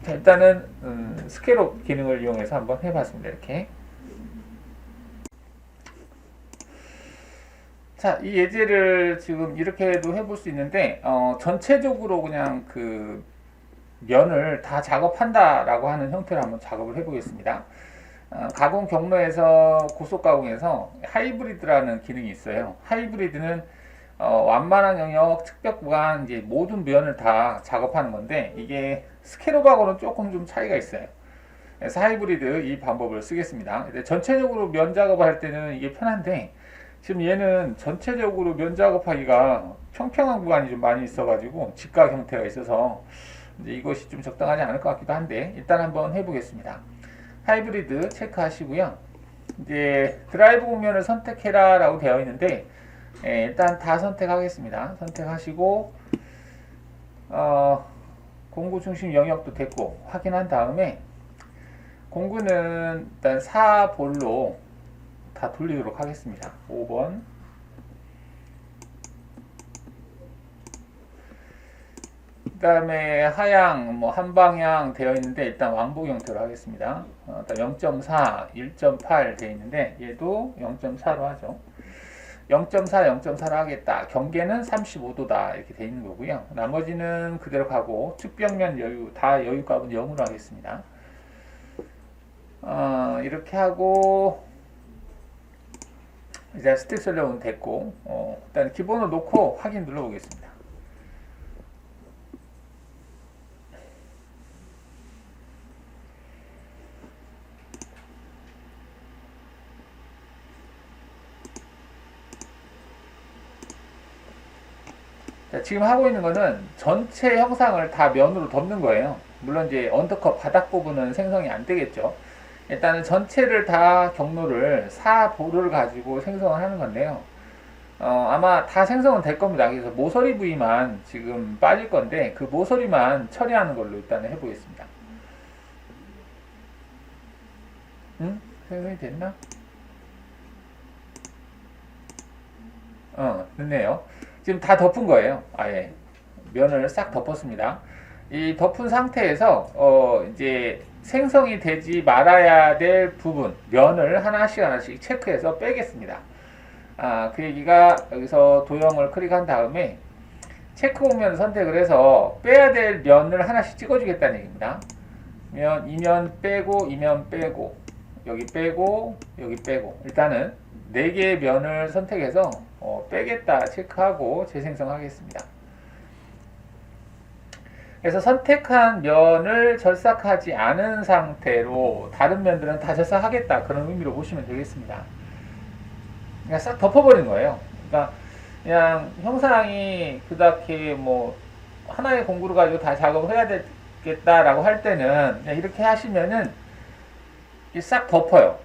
자, 일단은 스케롭 기능을 이용해서 한번 해봤습니다. 이렇게. 자, 이 예제를 지금 이렇게도 해볼 수 있는데, 전체적으로 그냥 그 면을 다 작업한다라고 하는 형태로 한번 작업을 해보겠습니다. 가공 경로에서 고속 가공에서 하이브리드라는 기능이 있어요. 하이브리드는 완만한 영역, 측벽 구간, 이제 모든 면을 다 작업하는 건데, 이게 스케롭하고는 조금 좀 차이가 있어요. 그래서 하이브리드 이 방법을 쓰겠습니다. 전체적으로 면 작업을 할 때는 이게 편한데, 지금 얘는 전체적으로 면 작업하기가 평평한 구간이 좀 많이 있어가지고 직각 형태가 있어서 이제 이것이 좀 적당하지 않을 것 같기도 한데, 일단 한번 해보겠습니다. 하이브리드 체크하시고요. 이제 드라이브 공면을 선택해라 라고 되어 있는데, 일단 다 선택하겠습니다. 선택하시고 공구 중심 영역도 됐고 확인한 다음에, 공구는 일단 4볼로 다 돌리도록 하겠습니다. 5번 다음에 하향, 뭐 한방향 되어 있는데 일단 왕복 형태로 하겠습니다. 0.4, 1.8 되어 있는데 얘도 0.4로 하죠. 0.4, 0.4로 하겠다. 경계는 35도다 이렇게 되어 있는 거고요. 나머지는 그대로 가고 측벽면 여유, 다 여유값은 0으로 하겠습니다. 이렇게 하고 이제 스틱 설정은 됐고 일단 기본으로 놓고 확인 눌러보겠습니다. 자, 지금 하고 있는 거는 전체 형상을 다 면으로 덮는 거예요. 물론 이제 언더컷 바닥 부분은 생성이 안 되겠죠. 일단은 전체를 다 경로를 4보를 가지고 생성을 하는 건데요. 아마 다 생성은 될 겁니다. 그래서 모서리 부위만 지금 빠질 건데 그 모서리만 처리하는 걸로 일단은 해보겠습니다. 생성이 됐나? 됐네요. 지금 다 덮은 거예요. 아예 면을 싹 덮었습니다. 이 덮은 상태에서 이제 생성이 되지 말아야 될 부분 면을 하나씩 체크해서 빼겠습니다. 그 얘기가 여기서 도형을 클릭한 다음에 체크 공면을 선택을 해서 빼야 될 면을 하나씩 찍어주겠다는 얘기입니다. 이면 빼고 이면 빼고 여기 빼고 여기 빼고 일단은 4개의 면을 선택해서 빼겠다 체크하고 재생성하겠습니다. 그래서 선택한 면을 절삭하지 않은 상태로 다른 면들은 다 절삭하겠다 그런 의미로 보시면 되겠습니다. 그냥 싹 덮어버린 거예요. 그러니까 그냥 형상이 그닥에 뭐 하나의 공구를 가지고 다 작업을 해야 되겠다라고 할 때는 그냥 이렇게 하시면은 싹 덮어요.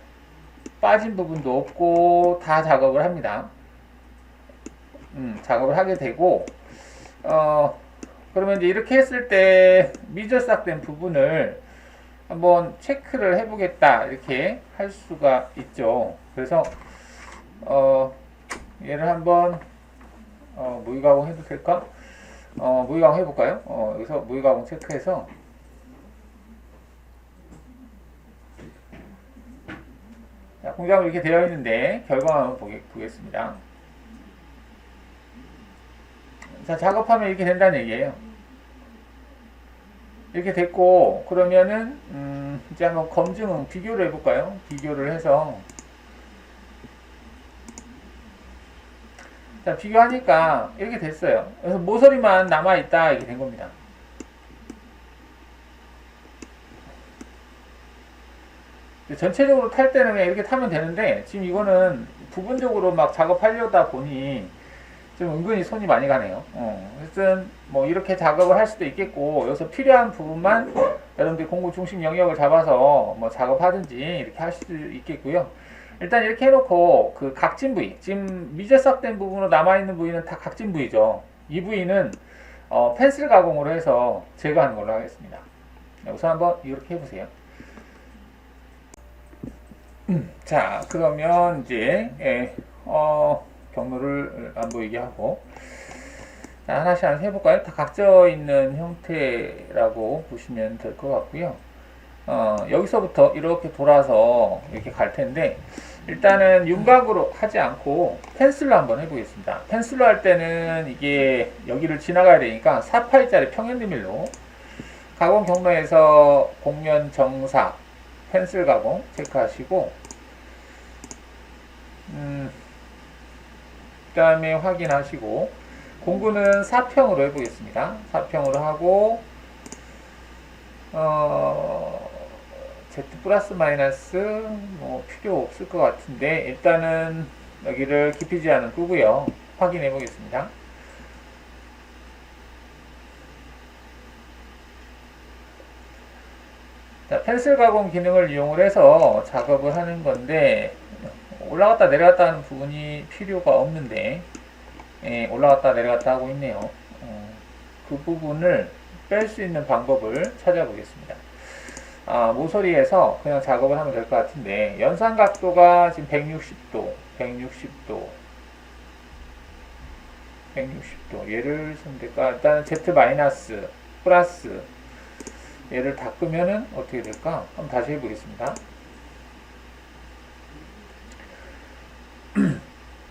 빠진 부분도 없고 다 작업을 합니다. 작업을 하게 되고 그러면 이제 이렇게 했을 때 미절삭된 부분을 한번 체크를 해보겠다 이렇게 할 수가 있죠. 그래서 얘를 한번 무위가공 해도 될까? 무위가공 해볼까요? 여기서 무위가공 체크해서 자, 공장으로 이렇게 되어 있는데 결과만 보겠습니다. 자, 작업하면 이렇게 된다는 얘기예요. 이렇게 됐고 그러면은 이제 한번 비교를 해볼까요? 비교를 해서 자, 비교하니까 이렇게 됐어요. 그래서 모서리만 남아있다 이렇게 된 겁니다. 전체적으로 탈 때는 그냥 이렇게 타면 되는데 지금 이거는 부분적으로 막 작업하려다 보니 좀 은근히 손이 많이 가네요. 하여튼 뭐 이렇게 작업을 할 수도 있겠고 여기서 필요한 부분만 여러분들이 공구 중심 영역을 잡아서 뭐 작업하든지 이렇게 할 수도 있겠고요. 일단 이렇게 해놓고 그 각진 부위, 지금 미제삭된 부분으로 남아있는 부위는 다 각진 부위죠. 이 부위는 펜슬 가공으로 해서 제거하는 걸로 하겠습니다. 우선 한번 이렇게 해보세요. 자, 그러면 이제 경로를 안 보이게 하고 자, 하나씩 해볼까요? 다 각져 있는 형태라고 보시면 될 것 같고요. 여기서부터 이렇게 돌아서 이렇게 갈 텐데 일단은 윤곽으로 하지 않고 펜슬로 한번 해보겠습니다. 펜슬로 할 때는 이게 여기를 지나가야 되니까 4파이짜리 평행드밀로 가공 경로에서 곡면 정사 펜슬 가공 체크하시고 그 다음에 확인하시고 공구는 4평으로 해보겠습니다. 4평으로 하고 Z 플러스 마이너스 뭐 필요 없을 것 같은데 일단은 여기를 깊이 제한은 끄고요. 확인해 보겠습니다. 자, 펜슬 가공 기능을 이용을 해서 작업을 하는 건데 올라갔다 내려갔다 하는 부분이 필요가 없는데 올라갔다 내려갔다 하고 있네요. 그 부분을 뺄 수 있는 방법을 찾아보겠습니다. 모서리에서 그냥 작업을 하면 될 것 같은데 연산 각도가 지금 160도 얘를 쓰면 될까? 일단은 Z 마이너스 플러스 얘를 다 끄면은 어떻게 될까? 한번 다시 해보겠습니다.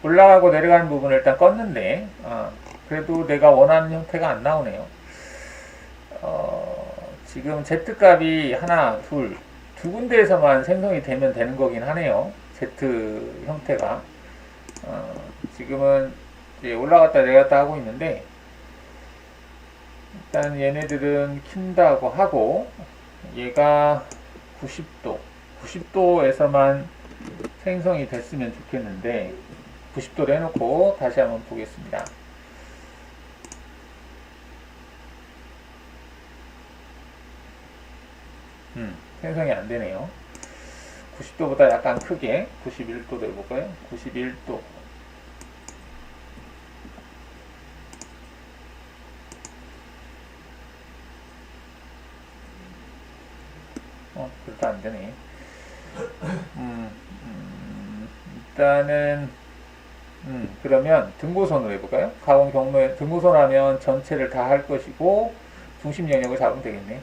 올라가고 내려가는 부분을 일단 껐는데 그래도 내가 원하는 형태가 안 나오네요. 지금 Z값이 하나, 두 군데에서만 생성이 되면 되는 거긴 하네요. Z 형태가. 지금은 이제 올라갔다 내려갔다 하고 있는데, 일단 얘네들은 킨다고 하고, 얘가 90도에서만 생성이 됐으면 좋겠는데, 90도로 해놓고 다시 한번 보겠습니다. 생성이 안 되네요. 90도보다 약간 크게 91도로 해볼까요? 91도. 그래도 안 되네. 일단은, 그러면 등고선으로 해볼까요? 가공 경로에 등고선 하면 전체를 다 할 것이고, 중심 영역을 잡으면 되겠네.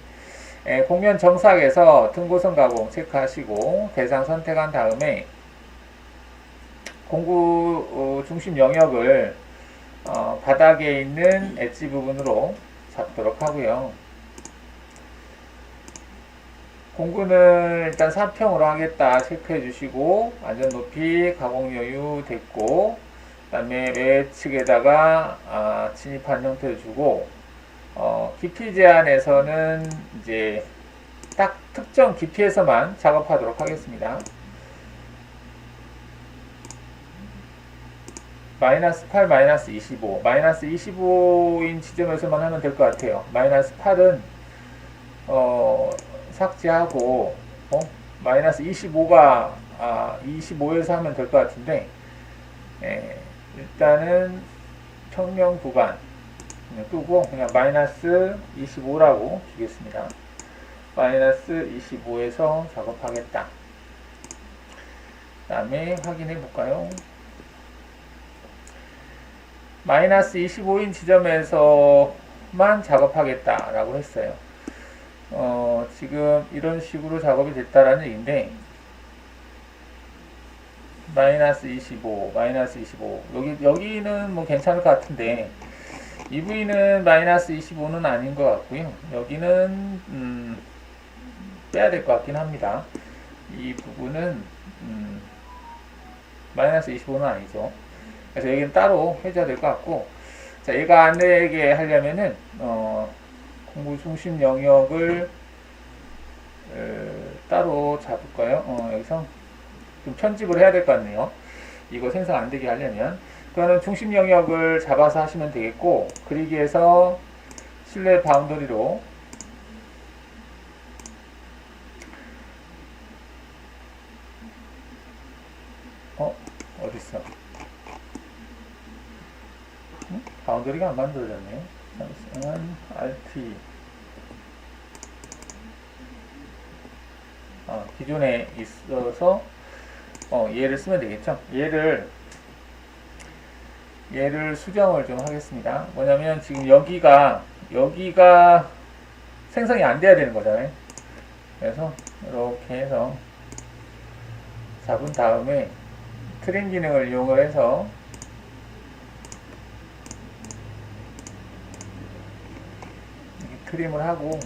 공면 정삭에서 등고선 가공 체크하시고 대상 선택한 다음에 공구 중심 영역을 바닥에 있는 엣지 부분으로 잡도록 하고요. 공구는 일단 4평으로 하겠다 체크해 주시고 안전 높이 가공 여유 됐고, 그 다음에 외측에다가 진입한 형태를 주고, 깊이 제한에서는 이제 딱 특정 깊이에서만 작업하도록 하겠습니다. 마이너스 8, 마이너스 25. 마이너스 25인 지점에서만 하면 될 것 같아요. 마이너스 8은, 삭제하고, 마이너스 25가, 25에서 하면 될 것 같은데, 일단은 평면 구간, 끄고 그냥 마이너스 25라고 주겠습니다. 마이너스 25에서 작업하겠다. 그 다음에 확인해 볼까요? 마이너스 25인 지점에서만 작업하겠다 라고 했어요. 지금 이런 식으로 작업이 됐다라는 얘기인데, 마이너스 25, 마이너스 25. 여기는 뭐 괜찮을 것 같은데, 이 부위는 마이너스 25는 아닌 것 같고요. 여기는 빼야 될 것 같긴 합니다. 이 부분은 마이너스 25는 아니죠. 그래서 여기는 따로 해줘야 될 것 같고, 자, 얘가 안 되게 하려면은 공구 중심 영역을 따로 잡을까요? 여기서 좀 편집을 해야 될 것 같네요. 이거 생성 안 되게 하려면. 그거는 중심 영역을 잡아서 하시면 되겠고, 그리기에서 실내 바운더리로 어딨어? 바운더리가 안 만들어졌네. 잠시만, RT. 기존에 있어서 얘를 쓰면 되겠죠. 얘를 수정을 좀 하겠습니다. 뭐냐면 지금 여기가 생성이 안 돼야 되는 거잖아요. 그래서 이렇게 해서 잡은 다음에 트림 기능을 이용을 해서 이렇게 트림을 하고,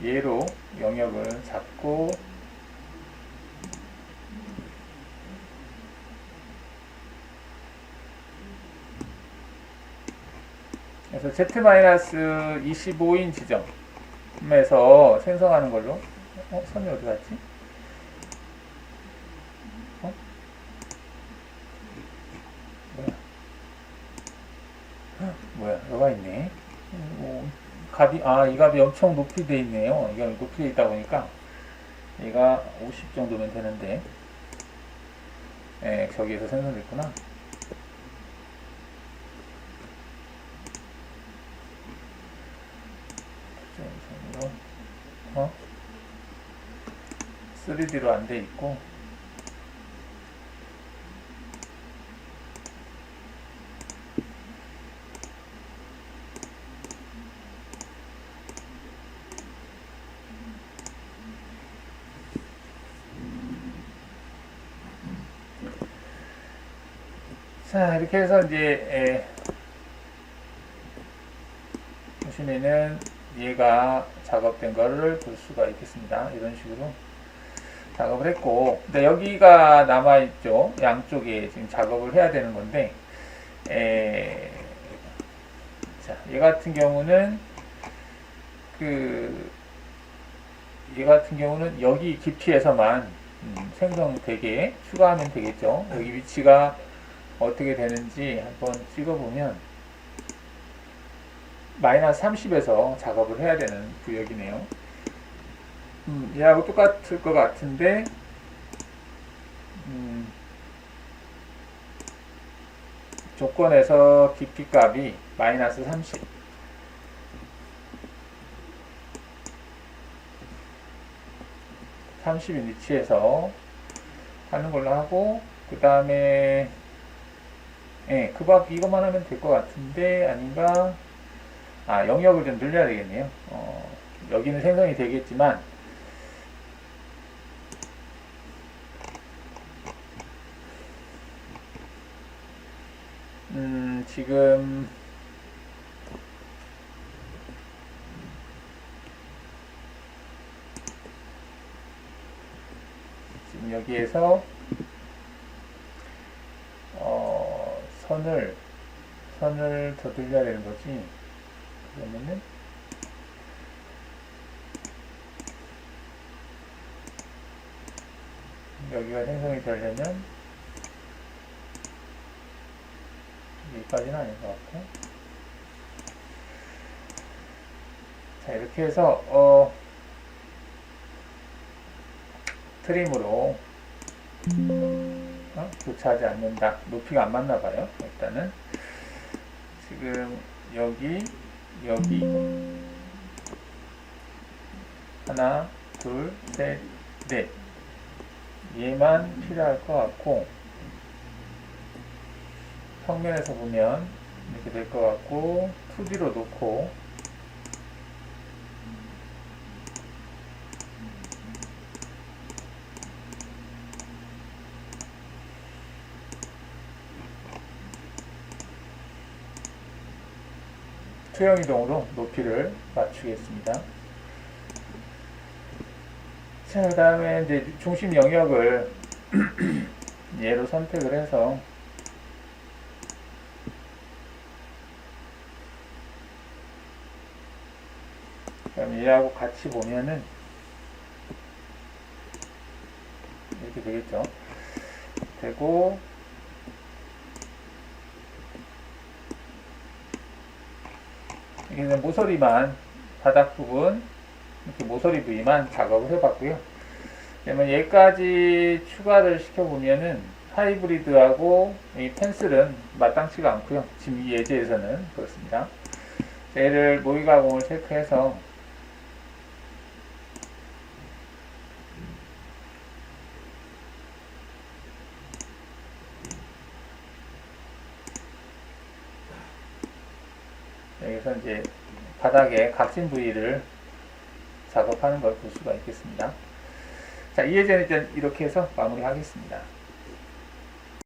얘로 영역을 잡고, 그래서 Z-25인 지점에서 생성하는 걸로. 선이 어디 갔지? 뭐야, 여가 있네. 이 값이 엄청 높이 돼 있네요. 이거 높이 돼 있다 보니까 얘가 50 정도면 되는데, 저기에서 생성됐구나. 어? 3D로 안 돼 있고, 자, 이렇게 해서 이제 보시면은 얘가 작업된 거를 볼 수가 있겠습니다. 이런 식으로 작업을 했고, 근데 여기가 남아있죠. 양쪽에 지금 작업을 해야 되는 건데, 자, 얘 같은 경우는 얘 같은 경우는 여기 깊이에서만 생성되게 추가하면 되겠죠. 여기 위치가 어떻게 되는지 한번 찍어보면 마이너스 30에서 작업을 해야 되는 구역이네요. 얘하고 똑같을 것 같은데 조건에서 깊이 값이 마이너스 30인 위치에서 하는 걸로 하고, 그 다음에 이것만 하면 될 것 같은데 아닌가? 영역을 좀 늘려야 되겠네요. 여기는 생성이 되겠지만 지금 여기에서 선을 더 늘려야 되는 거지. 그러면은 여기가 생성이 되려면 여기까지는 아닌 것 같고, 자, 이렇게 해서 트림으로 교차하지 않는다. 높이가 안 맞나 봐요. 일단은 지금 여기 하나, 둘, 셋, 넷, 얘만 필요할 것 같고, 평면에서 보면 이렇게 될 것 같고, 2D로 놓고 투영 이동으로 높이를 맞추겠습니다. 자, 그 다음에 이제 중심 영역을 얘로 선택을 해서 그럼 얘하고 같이 보면은 이렇게 되겠죠. 되고, 이게 모서리만, 바닥 부분 이렇게 모서리 부위만 작업을 해봤고요. 그러면 얘까지 추가를 시켜보면은 하이브리드하고 이 펜슬은 마땅치가 않고요. 지금 이 예제에서는 그렇습니다. 얘를 모의 가공을 체크해서 여기서 이제 바닥에 각진 부위를 작업하는 걸 볼 수가 있겠습니다. 자, 이 예제는 이렇게 해서 마무리하겠습니다.